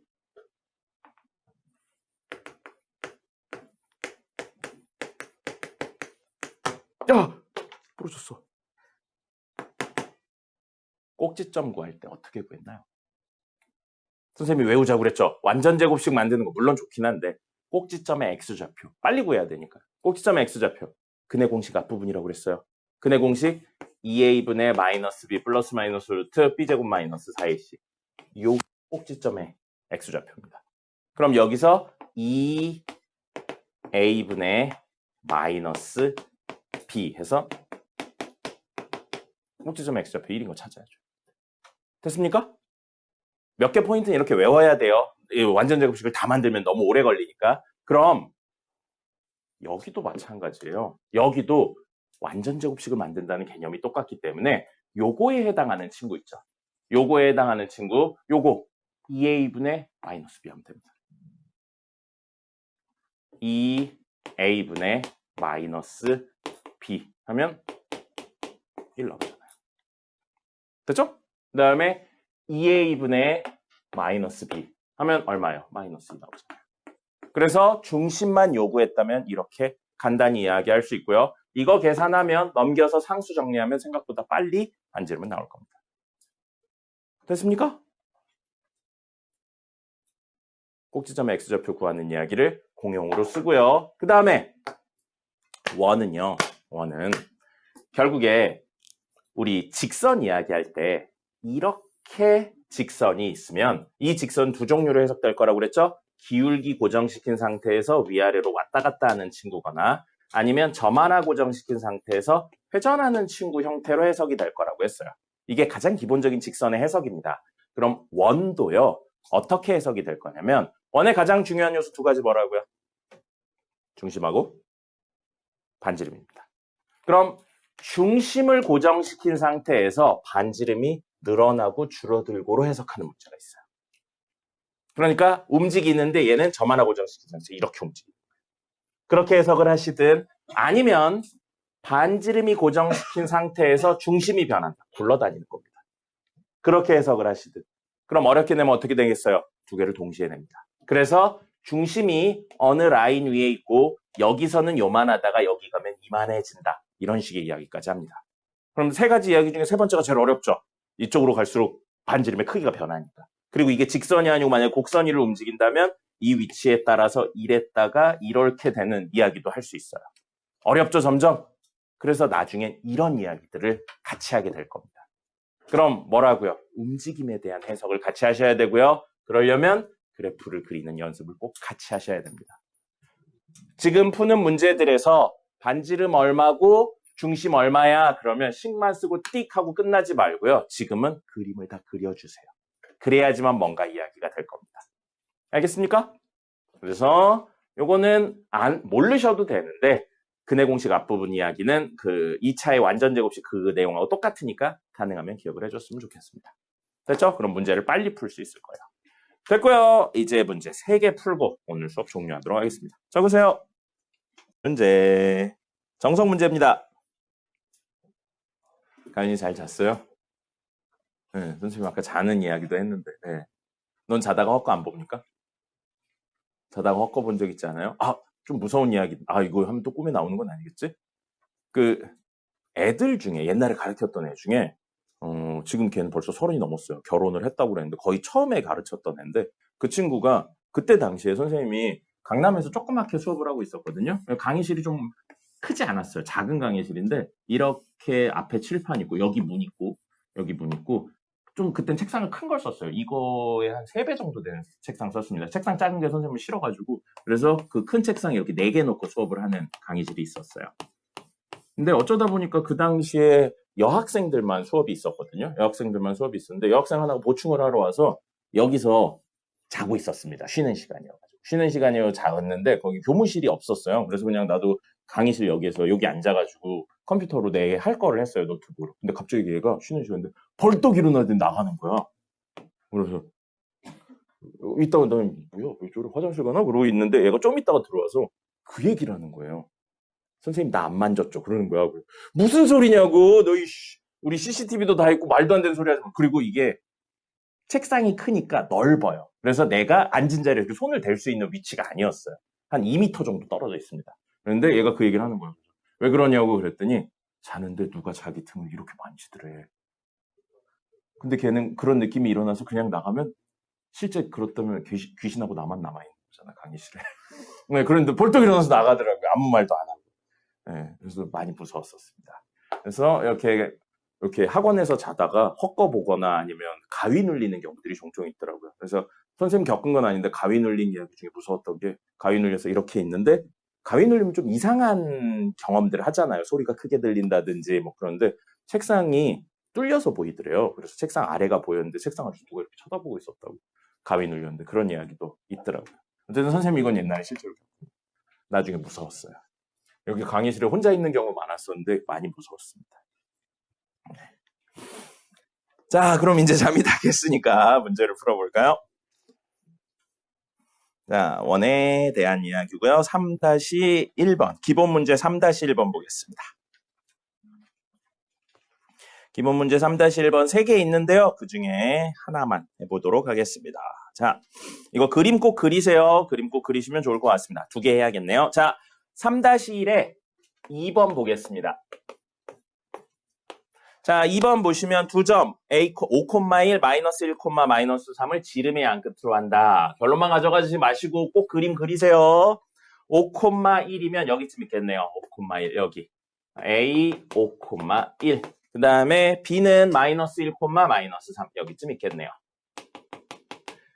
야! 부러졌어. 꼭지점 구할 때 어떻게 구했나요? 선생님이 외우자고 그랬죠? 완전 제곱식 만드는 거 물론 좋긴 한데 꼭지점의 x좌표 빨리 구해야 되니까. 꼭지점의 x좌표. 근의 공식 앞부분이라고 그랬어요. 근의 공식 2a분의 마이너스 b 플러스 마이너스 루트 b제곱 마이너스 4ac. 요 꼭지점의 x좌표입니다. 그럼 여기서 2a분의 마이너스 b 해서 꼭지점 x좌표 1인 거 찾아야죠. 됐습니까? 몇 개 포인트는 이렇게 외워야 돼요. 완전 제곱식을 다 만들면 너무 오래 걸리니까. 그럼 여기도 마찬가지예요. 여기도 완전 제곱식을 만든다는 개념이 똑같기 때문에 요거에 해당하는 친구 있죠. 요거에 해당하는 친구, 요거 2a분의 마이너스 b 하면 됩니다. 2a분의 마이너스 b 하면 1 나오잖아요. 됐죠? 그 다음에 2a분의 마이너스 b 하면 얼마예요? 마이너스 2 나오잖아요. 그래서 중심만 요구했다면 이렇게 간단히 이야기할 수 있고요. 이거 계산하면 넘겨서 상수 정리하면 생각보다 빨리 반지름은 나올 겁니다. 됐습니까? 꼭지점의 x좌표 구하는 이야기를 공용으로 쓰고요. 그 다음에 원은요. 원은 결국에 우리 직선 이야기할 때 이렇게 직선이 있으면 이 직선 두 종류로 해석될 거라고 그랬죠? 기울기 고정시킨 상태에서 위아래로 왔다 갔다 하는 친구거나 아니면 점 하나 고정시킨 상태에서 회전하는 친구 형태로 해석이 될 거라고 했어요. 이게 가장 기본적인 직선의 해석입니다. 그럼 원도요. 어떻게 해석이 될 거냐면 원의 가장 중요한 요소 두 가지 뭐라고요? 중심하고 반지름입니다. 그럼 중심을 고정시킨 상태에서 반지름이 늘어나고 줄어들고로 해석하는 문제가 있어요. 그러니까 움직이는데 얘는 점 하나 고정시킨 상태에서 이렇게 움직여요. 그렇게 해석을 하시든 아니면 반지름이 고정시킨 상태에서 중심이 변한다. 굴러다니는 겁니다. 그렇게 해석을 하시든. 그럼 어렵게 내면 어떻게 되겠어요? 두 개를 동시에 냅니다. 그래서 중심이 어느 라인 위에 있고 여기서는 요만하다가 여기 가면 이만해진다. 이런 식의 이야기까지 합니다. 그럼 세 가지 이야기 중에 세 번째가 제일 어렵죠. 이쪽으로 갈수록 반지름의 크기가 변하니까. 그리고 이게 직선이 아니고 만약에 곡선위를 움직인다면 이 위치에 따라서 이랬다가 이렇게 되는 이야기도 할 수 있어요. 어렵죠, 점점? 그래서 나중엔 이런 이야기들을 같이 하게 될 겁니다. 그럼 뭐라고요? 움직임에 대한 해석을 같이 하셔야 되고요. 그러려면 그래프를 그리는 연습을 꼭 같이 하셔야 됩니다. 지금 푸는 문제들에서 반지름 얼마고 중심 얼마야? 그러면 식만 쓰고 띡 하고 끝나지 말고요. 지금은 그림을 다 그려주세요. 그래야지만 뭔가 이야기가 될 겁니다. 알겠습니까? 그래서 요거는 모르셔도 되는데 근해 공식 앞부분 이야기는 그 2차의 완전 제곱식 그 내용하고 똑같으니까 가능하면 기억을 해줬으면 좋겠습니다. 됐죠? 그럼 문제를 빨리 풀 수 있을 거예요. 됐고요. 이제 문제 3개 풀고 오늘 수업 종료하도록 하겠습니다. 적으세요. 문제. 정석 문제입니다. 가인이 잘 잤어요? 네, 선생님 아까 자는 이야기도 했는데 네. 넌 자다가 헛거 안 봅니까? 자다가 헛거 본 적 있지 않아요? 좀 무서운 이야기. 이거 하면 또 꿈에 나오는 건 아니겠지? 그 애들 중에 옛날에 가르쳤던 애 중에 지금 걔는 벌써 30이 넘었어요. 결혼을 했다고 그랬는데 거의 처음에 가르쳤던 애인데 그 친구가 그때 당시에 선생님이 강남에서 조그맣게 수업을 하고 있었거든요. 강의실이 좀 크지 않았어요. 작은 강의실인데 이렇게 앞에 칠판 있고 여기 문 있고 여기 문 있고 좀 그땐 책상을 큰 걸 썼어요. 이거에 한 3배 정도 되는 책상 썼습니다. 책상 작은 게 선생님을 싫어가지고 그래서 그 큰 책상에 이렇게 4개 놓고 수업을 하는 강의실이 있었어요. 근데 어쩌다 보니까 그 당시에 여학생들만 수업이 있었거든요. 여학생들만 수업이 있었는데 여학생 하나가 보충을 하러 와서 여기서 자고 있었습니다. 쉬는 시간이어가지고. 쉬는 시간이어 자었는데 거기 교무실이 없었어요. 그래서 그냥 나도 강의실 여기에서 여기 앉아가지고 컴퓨터로 내 할 거를 했어요. 노트북으로. 근데 갑자기 얘가 쉬는 시간인데 벌떡 일어나더니 나가는 거야. 그래서 이따가 너 뭐야? 왜 저래 화장실 가나? 그러고 있는데 얘가 좀 있다가 들어와서 그 얘기를 하는 거예요. 선생님 나 안 만졌죠? 그러는 거야. 무슨 소리냐고. 너희 우리 CCTV도 다 있고 말도 안 되는 소리 하지 마. 그리고 이게 책상이 크니까 넓어요. 그래서 내가 앉은 자리에 이렇게 손을 댈 수 있는 위치가 아니었어요. 한 2m 정도 떨어져 있습니다. 그런데 얘가 그 얘기를 하는 거예요. 왜 그러냐고 그랬더니 자는데 누가 자기 등을 이렇게 만지더래. 근데 걔는 그런 느낌이 일어나서 그냥 나가면 실제 그렇다면 귀신하고 나만 남아있는 거잖아, 강의실에. 네, 그런데 벌떡 일어나서 나가더라고요. 아무 말도 안 하고. 네, 그래서 많이 무서웠었습니다. 그래서 이렇게 학원에서 자다가 헛거 보거나 아니면 가위 눌리는 경우들이 종종 있더라고요. 그래서 선생님 겪은 건 아닌데 가위 눌린 이야기 중에 무서웠던 게 가위 눌려서 이렇게 있는데 가위 눌리면 좀 이상한 경험들을 하잖아요. 소리가 크게 들린다든지 뭐 그런데 책상이 뚫려서 보이더래요. 그래서 책상 아래가 보였는데 책상 아래서 누가 이렇게 쳐다보고 있었다고. 가위 눌렸는데 그런 이야기도 있더라고요. 어쨌든 선생님 이건 옛날에 실제로 나중에 무서웠어요. 여기 강의실에 혼자 있는 경우 많았었는데 많이 무서웠습니다. 네. 자, 그럼 이제 잠이 다 깼으니까 문제를 풀어볼까요? 자, 원에 대한 이야기고요. 3-1번. 기본 문제 3-1번 보겠습니다. 기본 문제 3-1번 3개 있는데요. 그 중에 하나만 해보도록 하겠습니다. 자, 이거 그림 꼭 그리세요. 그림 꼭 그리시면 좋을 것 같습니다. 2개 해야겠네요. 자, 3-1에 2번 보겠습니다. 자, 2번 보시면 2점, 5,1, 마이너스 1, 마이너스 3을 지름의 양 끝으로 한다. 결론만 가져가지 마시고 꼭 그림 그리세요. 5,1이면 여기쯤 있겠네요. 5,1, 여기. A, 5,1. 그 다음에 B는 마이너스 1, 마이너스 3. 여기쯤 있겠네요.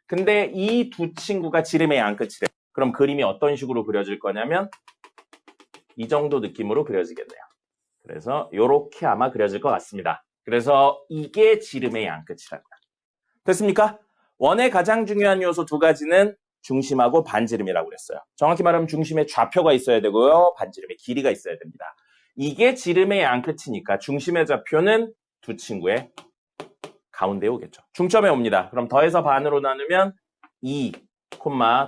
근데 이 두 친구가 지름의 양 끝이래. 그럼 그림이 어떤 식으로 그려질 거냐면 이 정도 느낌으로 그려지겠네요. 그래서 이렇게 아마 그려질 것 같습니다. 그래서 이게 지름의 양끝이라고요. 됐습니까? 원의 가장 중요한 요소 두 가지는 중심하고 반지름이라고 그랬어요. 정확히 말하면 중심에 좌표가 있어야 되고요. 반지름의 길이가 있어야 됩니다. 이게 지름의 양끝이니까 중심의 좌표는 두 친구의 가운데에 오겠죠. 중점에 옵니다. 그럼 더해서 반으로 나누면 2,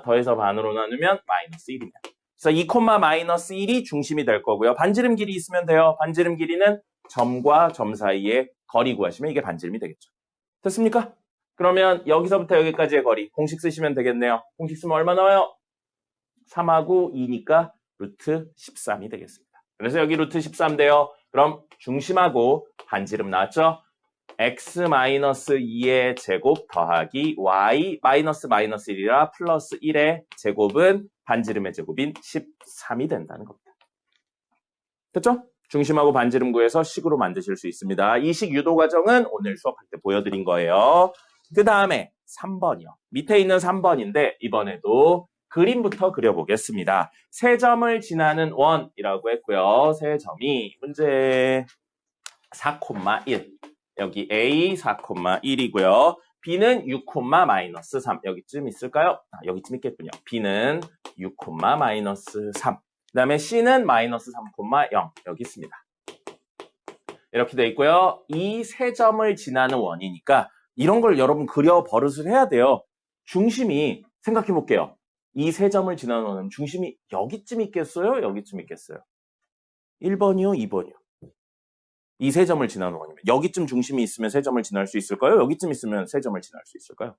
더해서 반으로 나누면 마이너스 1입니다. 그래서 2, 마이너스 1이 중심이 될 거고요. 반지름 길이 있으면 돼요. 반지름 길이는 점과 점 사이의 거리 구하시면 이게 반지름이 되겠죠. 됐습니까? 그러면 여기서부터 여기까지의 거리 공식 쓰시면 되겠네요. 공식 쓰면 얼마 나와요? 3하고 2니까 루트 13이 되겠습니다. 그래서 여기 루트 13 돼요. 그럼 중심하고 반지름 나왔죠? x-2의 제곱 더하기 y 마이너스 1이라 플러스 1의 제곱은 반지름의 제곱인 13이 된다는 겁니다. 됐죠? 중심하고 반지름 구해서 식으로 만드실 수 있습니다. 이 식 유도 과정은 오늘 수업할 때 보여드린 거예요. 그 다음에 3번이요. 밑에 있는 3번인데 이번에도 그림부터 그려보겠습니다. 세 점을 지나는 원이라고 했고요. 세 점이 문제 4,1 여기 A 4,1이고요. B는 6, 마이너스 3 여기쯤 있을까요? 여기쯤 있겠군요. B는 6, 마이너스 3 그 다음에 C는 마이너스 3,0 여기 있습니다. 이렇게 돼 있고요. 이 세 점을 지나는 원이니까 이런 걸 여러분 그려 버릇을 해야 돼요. 중심이 생각해 볼게요. 이 세 점을 지나는 원은 중심이 여기쯤 있겠어요? 여기쯤 있겠어요? 1번이요? 2번이요? 이 세 점을 지나는 원이면 여기쯤 중심이 있으면 세 점을 지날 수 있을까요? 여기쯤 있으면 세 점을 지날 수 있을까요?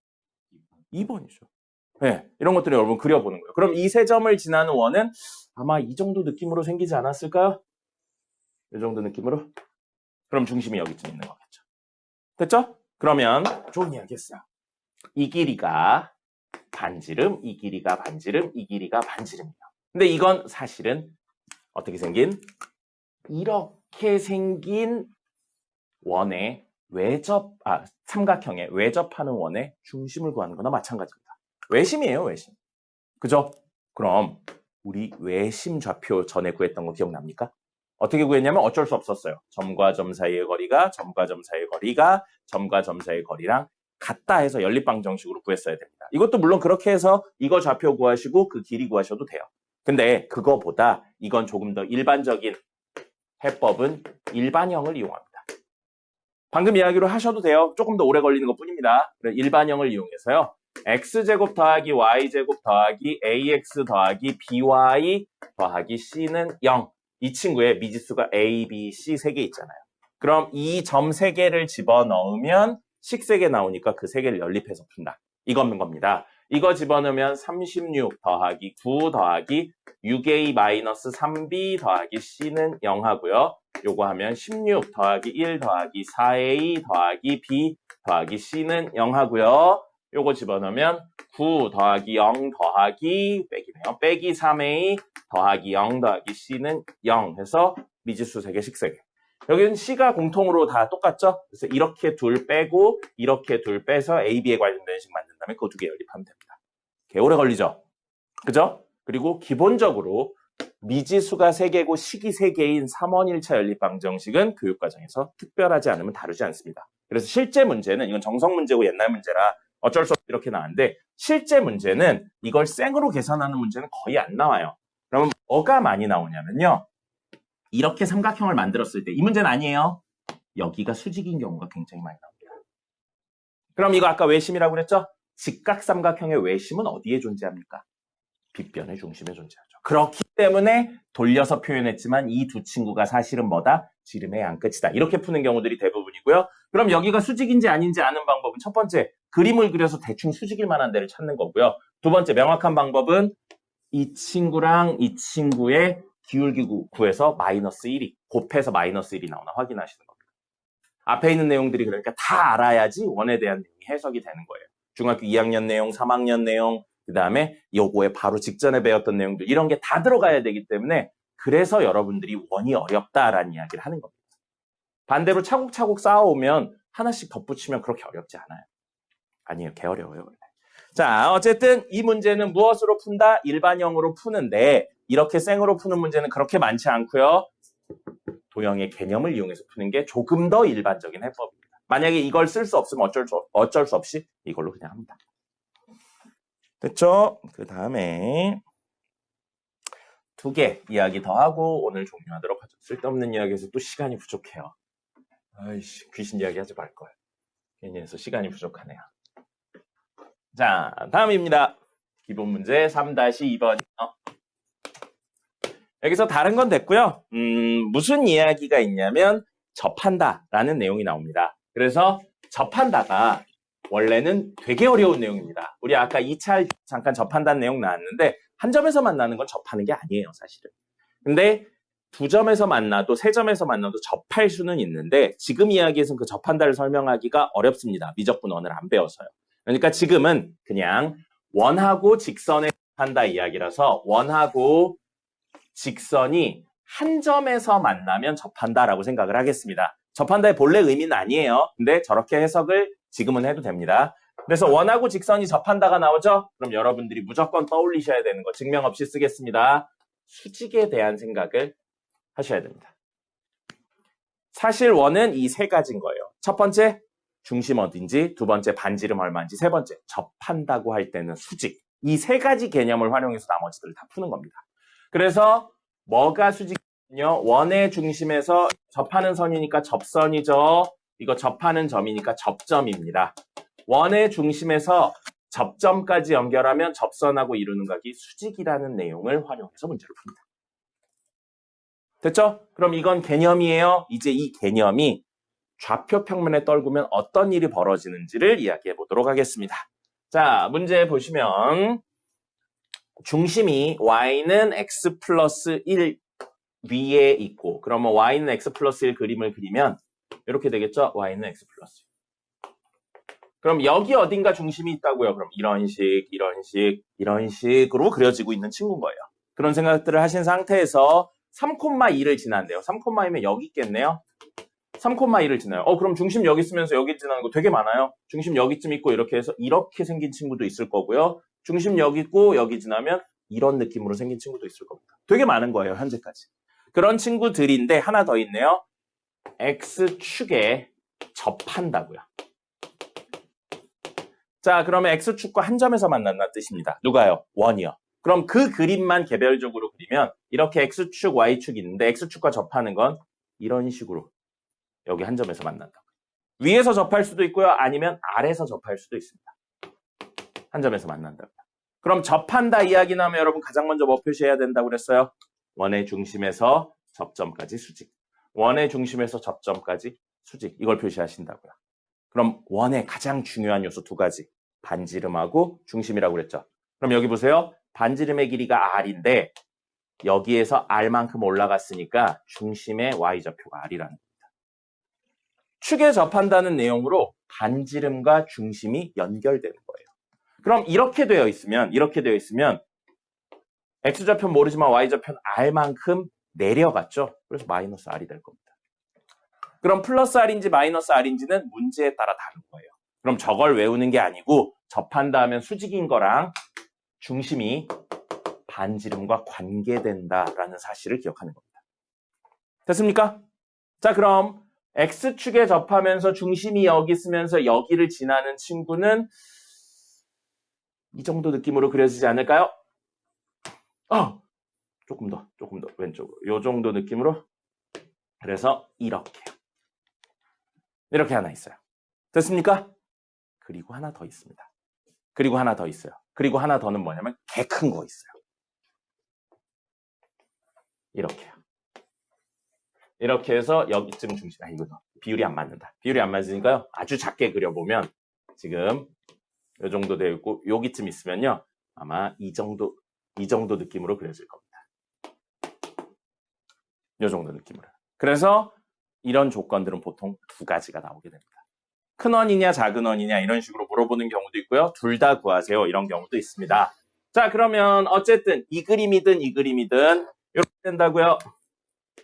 2번이죠. 네, 이런 것들을 여러분 그려보는 거예요. 그럼 이 세 점을 지나는 원은 아마 이 정도 느낌으로 생기지 않았을까요? 이 정도 느낌으로? 그럼 중심이 여기쯤 있는 거겠죠. 됐죠? 그러면 좋은 이야기 했어요. 이 길이가 반지름, 이 길이가 반지름, 이 길이가 반지름이에요. 근데 이건 사실은 어떻게 생긴? 이렇게 생긴 원의 삼각형의 외접하는 원의 중심을 구하는 거나 마찬가지입니다. 외심이에요, 외심. 그죠? 그럼 우리 외심 좌표 전에 구했던 거 기억납니까? 어떻게 구했냐면 어쩔 수 없었어요. 점과 점 사이의 거리가 점과 점 사이의 거리가 점과 점 사이의 거리랑 같다 해서 연립방정식으로 구했어야 됩니다. 이것도 물론 그렇게 해서 이거 좌표 구하시고 그 길이 구하셔도 돼요. 근데 그거보다 이건 조금 더 일반적인 해법은 일반형을 이용합니다. 방금 이야기로 하셔도 돼요. 조금 더 오래 걸리는 것 뿐입니다. 일반형을 이용해서요. x제곱 더하기 y제곱 더하기 ax 더하기 by 더하기 c는 0. 이 친구의 미지수가 a, b, c 3개 있잖아요. 그럼 이 점 3개를 집어넣으면 식 3개 나오니까 그 3개를 연립해서 푼다. 이건 겁니다. 이거 집어넣으면 36 더하기 9 더하기 6a 마이너스 3b 더하기 c는 0 하고요. 요거 하면 16 더하기 1 더하기 4a 더하기 b 더하기 c는 0 하고요. 요거 집어넣으면 9 더하기 0 더하기 빼기네요. 빼기 3a 더하기 0 더하기 c는 0 해서 미지수 3개씩 3개. 여기는 c가 공통으로 다 똑같죠? 그래서 이렇게 둘 빼고 이렇게 둘 빼서 a, b에 관련된 식 만든 다음에 그 두 개 연립하면 됩니다. 개 오래 걸리죠? 그죠? 그리고 기본적으로 미지수가 3개고 식이 3개인 3원 1차 연립방정식은 교육과정에서 특별하지 않으면 다루지 않습니다. 그래서 실제 문제는 이건 정석 문제고 옛날 문제라 어쩔 수 없이 이렇게 나왔는데 실제 문제는 이걸 생으로 계산하는 문제는 거의 안 나와요. 그러면 뭐가 많이 나오냐면요. 이렇게 삼각형을 만들었을 때 이 문제는 아니에요. 여기가 수직인 경우가 굉장히 많이 나옵니다. 그럼 이거 아까 외심이라고 그랬죠? 직각삼각형의 외심은 어디에 존재합니까? 빗변의 중심에 존재하죠. 그렇기 때문에 돌려서 표현했지만 이 두 친구가 사실은 뭐다? 지름의 양끝이다. 이렇게 푸는 경우들이 대부분이고요. 그럼 여기가 수직인지 아닌지 아는 방법은 첫 번째, 그림을 그려서 대충 수직일 만한 데를 찾는 거고요. 두 번째, 명확한 방법은 이 친구랑 이 친구의 기울기 구해서 마이너스 1이 곱해서 마이너스 1이 나오나 확인하시는 겁니다. 앞에 있는 내용들이 그러니까 다 알아야지 원에 대한 내용이 해석이 되는 거예요. 중학교 2학년 내용, 3학년 내용, 그 다음에 요거에 바로 직전에 배웠던 내용들 이런 게 다 들어가야 되기 때문에 그래서 여러분들이 원이 어렵다라는 이야기를 하는 겁니다. 반대로 차곡차곡 쌓아오면 하나씩 덧붙이면 그렇게 어렵지 않아요. 아니에요. 개어려워요. 자, 어쨌든 이 문제는 무엇으로 푼다? 일반형으로 푸는데 이렇게 생으로 푸는 문제는 그렇게 많지 않고요. 도형의 개념을 이용해서 푸는 게 조금 더 일반적인 해법입니다. 만약에 이걸 쓸 수 없으면 어쩔 수 없이 이걸로 그냥 합니다. 됐죠? 그 다음에 2개 이야기 더 하고 오늘 종료하도록 하죠. 쓸데없는 이야기에서 또 시간이 부족해요. 아이씨, 귀신 이야기 하지 말걸. 괜히 해서 시간이 부족하네요. 자, 다음입니다. 기본 문제 3-2번이요. 여기서 다른 건 됐고요. 무슨 이야기가 있냐면 접한다라는 내용이 나옵니다. 그래서 접한다가 원래는 되게 어려운 내용입니다. 우리 아까 2차 잠깐 접한다는 내용 나왔는데 한 점에서 만나는 건 접하는 게 아니에요, 사실은. 근데 2점에서 만나도 3점에서 만나도 접할 수는 있는데 지금 이야기에서는 그 접한다를 설명하기가 어렵습니다. 미적분 원을 안 배워서요. 그러니까 지금은 그냥 원하고 직선에 접한다 이야기라서 원하고 직선이 한 점에서 만나면 접한다라고 생각을 하겠습니다. 접한다의 본래 의미는 아니에요. 근데 저렇게 해석을 지금은 해도 됩니다. 그래서 원하고 직선이 접한다가 나오죠? 그럼 여러분들이 무조건 떠올리셔야 되는 거 증명 없이 쓰겠습니다. 수직에 대한 생각을 하셔야 됩니다. 사실 원은 이 3가지인 거예요. 첫 번째, 중심 어딘지, 2번째, 반지름 얼마인지, 3번째, 접한다고 할 때는 수직. 이 3가지 개념을 활용해서 나머지들을 다 푸는 겁니다. 그래서 뭐가 수직이냐? 원의 중심에서 접하는 선이니까 접선이죠. 이거 접하는 점이니까 접점입니다. 원의 중심에서 접점까지 연결하면 접선하고 이루는 각이 수직이라는 내용을 활용해서 문제를 풉니다. 됐죠? 그럼 이건 개념이에요. 이제 이 개념이 좌표 평면에 떨구면 어떤 일이 벌어지는지를 이야기해 보도록 하겠습니다. 자, 문제 보시면 중심이 y는 x 플러스 1 위에 있고 그러면 y는 x 플러스 1 그림을 그리면 이렇게 되겠죠? y는 x 플러스 1. 그럼 여기 어딘가 중심이 있다고요. 그럼 이런 식, 이런 식, 이런 식으로 그려지고 있는 친구인 거예요. 그런 생각들을 하신 상태에서 3,2를 지난대요. 3,2면 여기 있겠네요. 3,2를 지나요. 그럼 중심 여기 있으면서 여기 지나는 거 되게 많아요. 중심 여기쯤 있고 이렇게 해서 이렇게 생긴 친구도 있을 거고요. 중심 여기 있고 여기 지나면 이런 느낌으로 생긴 친구도 있을 겁니다. 되게 많은 거예요, 현재까지. 그런 친구들인데 하나 더 있네요. X축에 접한다고요. 자, 그러면 X축과 한 점에서 만난다는 뜻입니다. 누가요? 원이요. 그럼 그 그림만 개별적으로 그리면 이렇게 X축, Y축이 있는데 X축과 접하는 건 이런 식으로 여기 한 점에서 만난다. 위에서 접할 수도 있고요. 아니면 아래에서 접할 수도 있습니다. 한 점에서 만난다. 그럼 접한다 이야기 나오면 여러분 가장 먼저 뭐 표시해야 된다고 그랬어요? 원의 중심에서 접점까지 수직. 원의 중심에서 접점까지 수직. 이걸 표시하신다고요. 그럼 원의 가장 중요한 요소 2가지. 반지름하고 중심이라고 그랬죠. 그럼 여기 보세요. 반지름의 길이가 r인데 여기에서 r만큼 올라갔으니까 중심의 y좌표가 r이라는 겁니다. 축에 접한다는 내용으로 반지름과 중심이 연결되는 거예요. 그럼 이렇게 되어 있으면 x좌표는 모르지만 y좌표는 r만큼 내려갔죠. 그래서 마이너스 r이 될 겁니다. 그럼 플러스 r인지 마이너스 r인지는 문제에 따라 다른 거예요. 그럼 저걸 외우는 게 아니고 접한다 하면 수직인 거랑 중심이 반지름과 관계된다라는 사실을 기억하는 겁니다. 됐습니까? 자, 그럼 X축에 접하면서 중심이 여기 있으면서 여기를 지나는 친구는 이 정도 느낌으로 그려지지 않을까요? 조금 더 왼쪽으로. 이 정도 느낌으로. 그래서 이렇게 하나 있어요. 됐습니까? 그리고 하나 더 있습니다. 그리고 하나 더 있어요. 그리고 하나 더는 뭐냐면 개 큰 거 있어요. 이렇게요. 이렇게 해서 여기쯤 중심. 이거 비율이 안 맞는다. 비율이 안 맞으니까요. 아주 작게 그려보면 지금 이 정도 되어 있고 여기쯤 있으면요. 아마 이 정도 느낌으로 그려질 겁니다. 이 정도 느낌으로. 그래서 이런 조건들은 보통 2가지가 나오게 됩니다. 큰 원이냐 작은 원이냐 이런 식으로 물어보는 경우도 있고요. 둘 다 구하세요. 이런 경우도 있습니다. 자, 그러면 어쨌든 이 그림이든 이렇게 된다고요.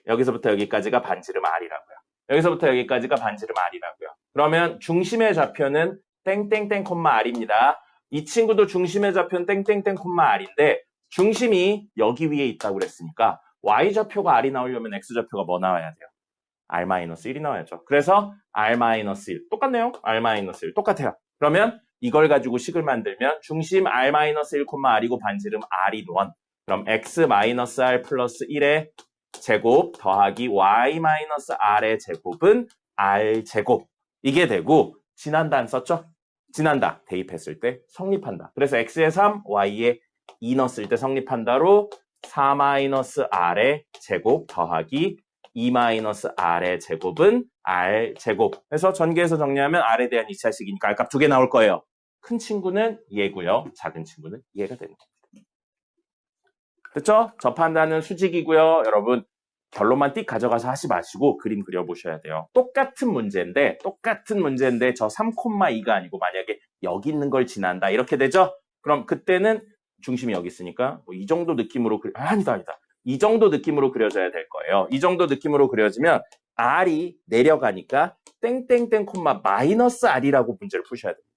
여기서부터 여기까지가 반지름 r이라고요. 여기서부터 여기까지가 반지름 r이라고요. 그러면 중심의 좌표는 땡땡땡, r입니다. 이 친구도 중심의 좌표는 땡땡땡, r인데 중심이 여기 위에 있다고 그랬으니까 y좌표가 r이 나오려면 x좌표가 뭐 나와야 돼요? r-1이 나와야죠. 그래서 r-1 똑같네요. r-1 똑같아요. 그러면 이걸 가지고 식을 만들면 중심 r-1, r이고 반지름 r이 1. 그럼 x-r 플러스 1의 제곱 더하기 y-r의 제곱은 r제곱. 이게 되고 지난다 안 썼죠? 지난다 대입했을 때 성립한다. 그래서 x에 3, y에 2 넣었을 때 성립한다로 4-r의 제곱 더하기 2-r의 제곱은 r제곱. 그래서 전개해서 정리하면 r에 대한 2차식이니까 r값 2개 나올 거예요. 큰 친구는 얘고요. 작은 친구는 얘가 되는 겁니다. 됐죠? 접한다는 수직이고요. 여러분 결론만 띡 가져가서 하지 마시고 그림 그려보셔야 돼요. 똑같은 문제인데 저 3,2가 아니고 만약에 여기 있는 걸 지난다 이렇게 되죠? 그럼 그때는 중심이 여기 있으니까 뭐 이 정도 느낌으로 아니다. 이 정도 느낌으로 그려져야 될 거예요. 이 정도 느낌으로 그려지면 r이 내려가니까 땡땡땡 콤마 마이너스 r이라고 문제를 푸셔야 됩니다.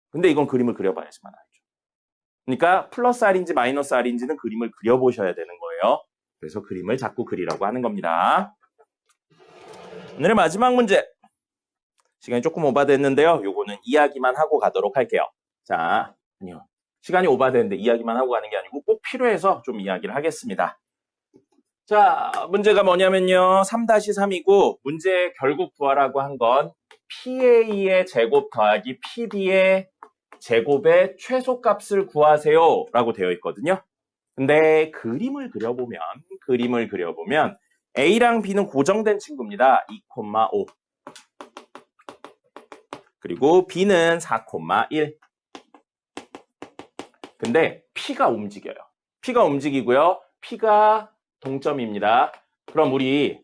근데 이건 그림을 그려봐야지만 알죠. 그러니까 플러스 r인지 마이너스 r인지는 그림을 그려보셔야 되는 거예요. 그래서 그림을 자꾸 그리라고 하는 겁니다. 오늘의 마지막 문제. 시간이 조금 오바됐는데요. 요거는 이야기만 하고 가도록 할게요. 자, 아니요. 시간이 오바됐는데 이야기만 하고 가는 게 아니고 꼭 필요해서 좀 이야기를 하겠습니다. 자, 문제가 뭐냐면요. 3-3이고 문제 결국 구하라고 한 건 PA의 제곱 더하기 PB의 제곱의 최소값을 구하세요 라고 되어 있거든요. 근데 그림을 그려보면 A랑 B는 고정된 친구입니다. 2,5 그리고 B는 4,1 근데 P가 움직여요. P가 움직이고요. P가 동점입니다. 그럼 우리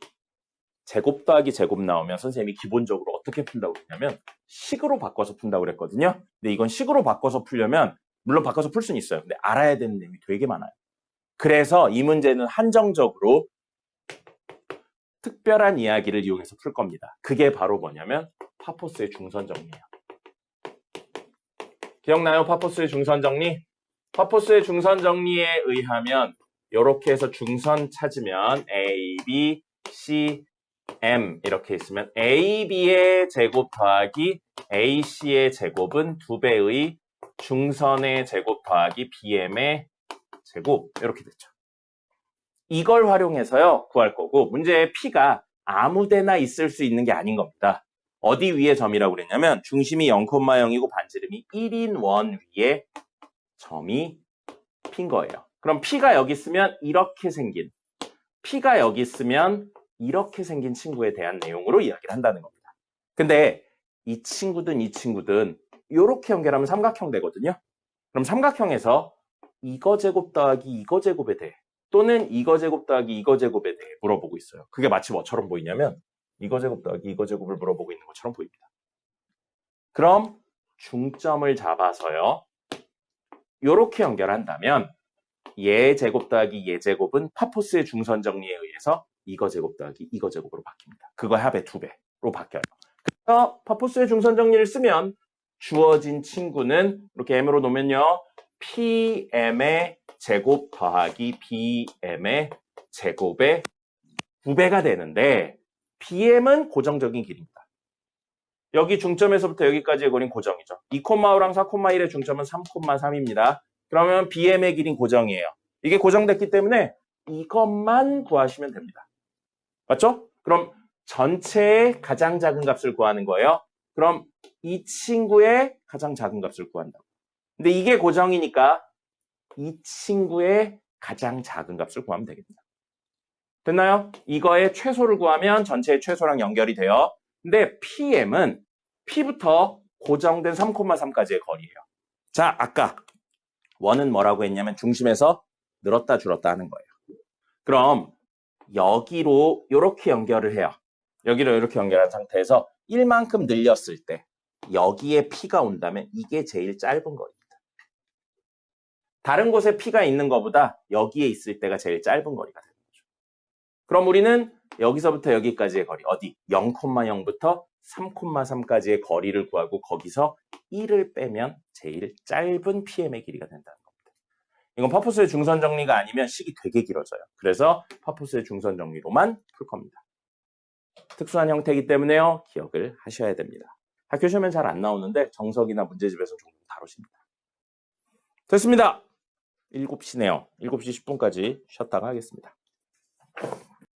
제곱 더하기 제곱 나오면 선생님이 기본적으로 어떻게 푼다고 그랬냐면 식으로 바꿔서 푼다고 그랬거든요. 근데 이건 식으로 바꿔서 풀려면 물론 바꿔서 풀 수는 있어요. 근데 알아야 되는 내용이 되게 많아요. 그래서 이 문제는 한정적으로 특별한 이야기를 이용해서 풀 겁니다. 그게 바로 뭐냐면 파포스의 중선 정리예요. 기억나요? 파포스의 중선 정리? 파포스의 중선 정리에 의하면 이렇게 해서 중선 찾으면 A, B, C, M 이렇게 있으면 AB의 제곱 더하기 AC의 제곱은 2배의 중선의 제곱 더하기 BM의 제곱 이렇게 됐죠. 이걸 활용해서요 구할 거고 문제의 P가 아무데나 있을 수 있는 게 아닌 겁니다. 어디 위에 점이라고 그랬냐면 중심이 0,0이고 반지름이 1인 원 위에 점이 P인 거예요. 그럼 P가 여기 있으면 이렇게 생긴 P가 여기 있으면 이렇게 생긴 친구에 대한 내용으로 이야기를 한다는 겁니다. 근데 이 친구든 이렇게 연결하면 삼각형 되거든요. 그럼 삼각형에서 이거 제곱 더하기 이거 제곱에 대해 또는 이거 제곱 더하기 이거 제곱에 대해 물어보고 있어요. 그게 마치 뭐처럼 보이냐면 이거 제곱 더하기 이거 제곱을 물어보고 있는 것처럼 보입니다. 그럼 중점을 잡아서요. 이렇게 연결한다면 얘 제곱 더하기 얘 제곱은 파포스의 중선 정리에 의해서 이거 제곱 더하기 이거 제곱으로 바뀝니다. 그거 합의 2배로 바뀌어요. 그래서 파포스의 중선 정리를 쓰면 주어진 친구는 이렇게 M으로 놓으면요. PM의 제곱 더하기 BM의 제곱의 2배가 되는데 BM은 고정적인 길입니다. 여기 중점에서부터 여기까지의 거리는 고정이죠. 2,5랑 4,1의 중점은 3,3입니다. 그러면 BM의 길이는 고정이에요. 이게 고정됐기 때문에 이것만 구하시면 됩니다. 맞죠? 그럼 전체의 가장 작은 값을 구하는 거예요. 그럼 이 친구의 가장 작은 값을 구한다고. 근데 이게 고정이니까 이 친구의 가장 작은 값을 구하면 되겠다. 됐나요? 이거의 최소를 구하면 전체의 최소랑 연결이 돼요. 근데 PM은 P부터 고정된 3,3까지의 거리예요. 자, 아까 원은 뭐라고 했냐면 중심에서 늘었다 줄었다 하는 거예요. 그럼 여기로 이렇게 연결을 해요. 여기로 이렇게 연결한 상태에서 1만큼 늘렸을 때 여기에 P가 온다면 이게 제일 짧은 거입니다. 다른 곳에 P가 있는 것보다 여기에 있을 때가 제일 짧은 거리가 되는 거죠. 그럼 우리는 여기서부터 여기까지의 거리, 어디? 0,0부터 3,3까지의 거리를 구하고 거기서 1을 빼면 제일 짧은 PM의 길이가 된다는 겁니다. 이건 퍼포스의 중선 정리가 아니면 식이 되게 길어져요. 그래서 퍼포스의 중선 정리로만 풀 겁니다. 특수한 형태이기 때문에요. 기억을 하셔야 됩니다. 학교 시험엔 잘 안 나오는데 정석이나 문제집에서 종종 다루십니다. 됐습니다. 7시네요. 7시 10분까지 쉬었다가 하겠습니다.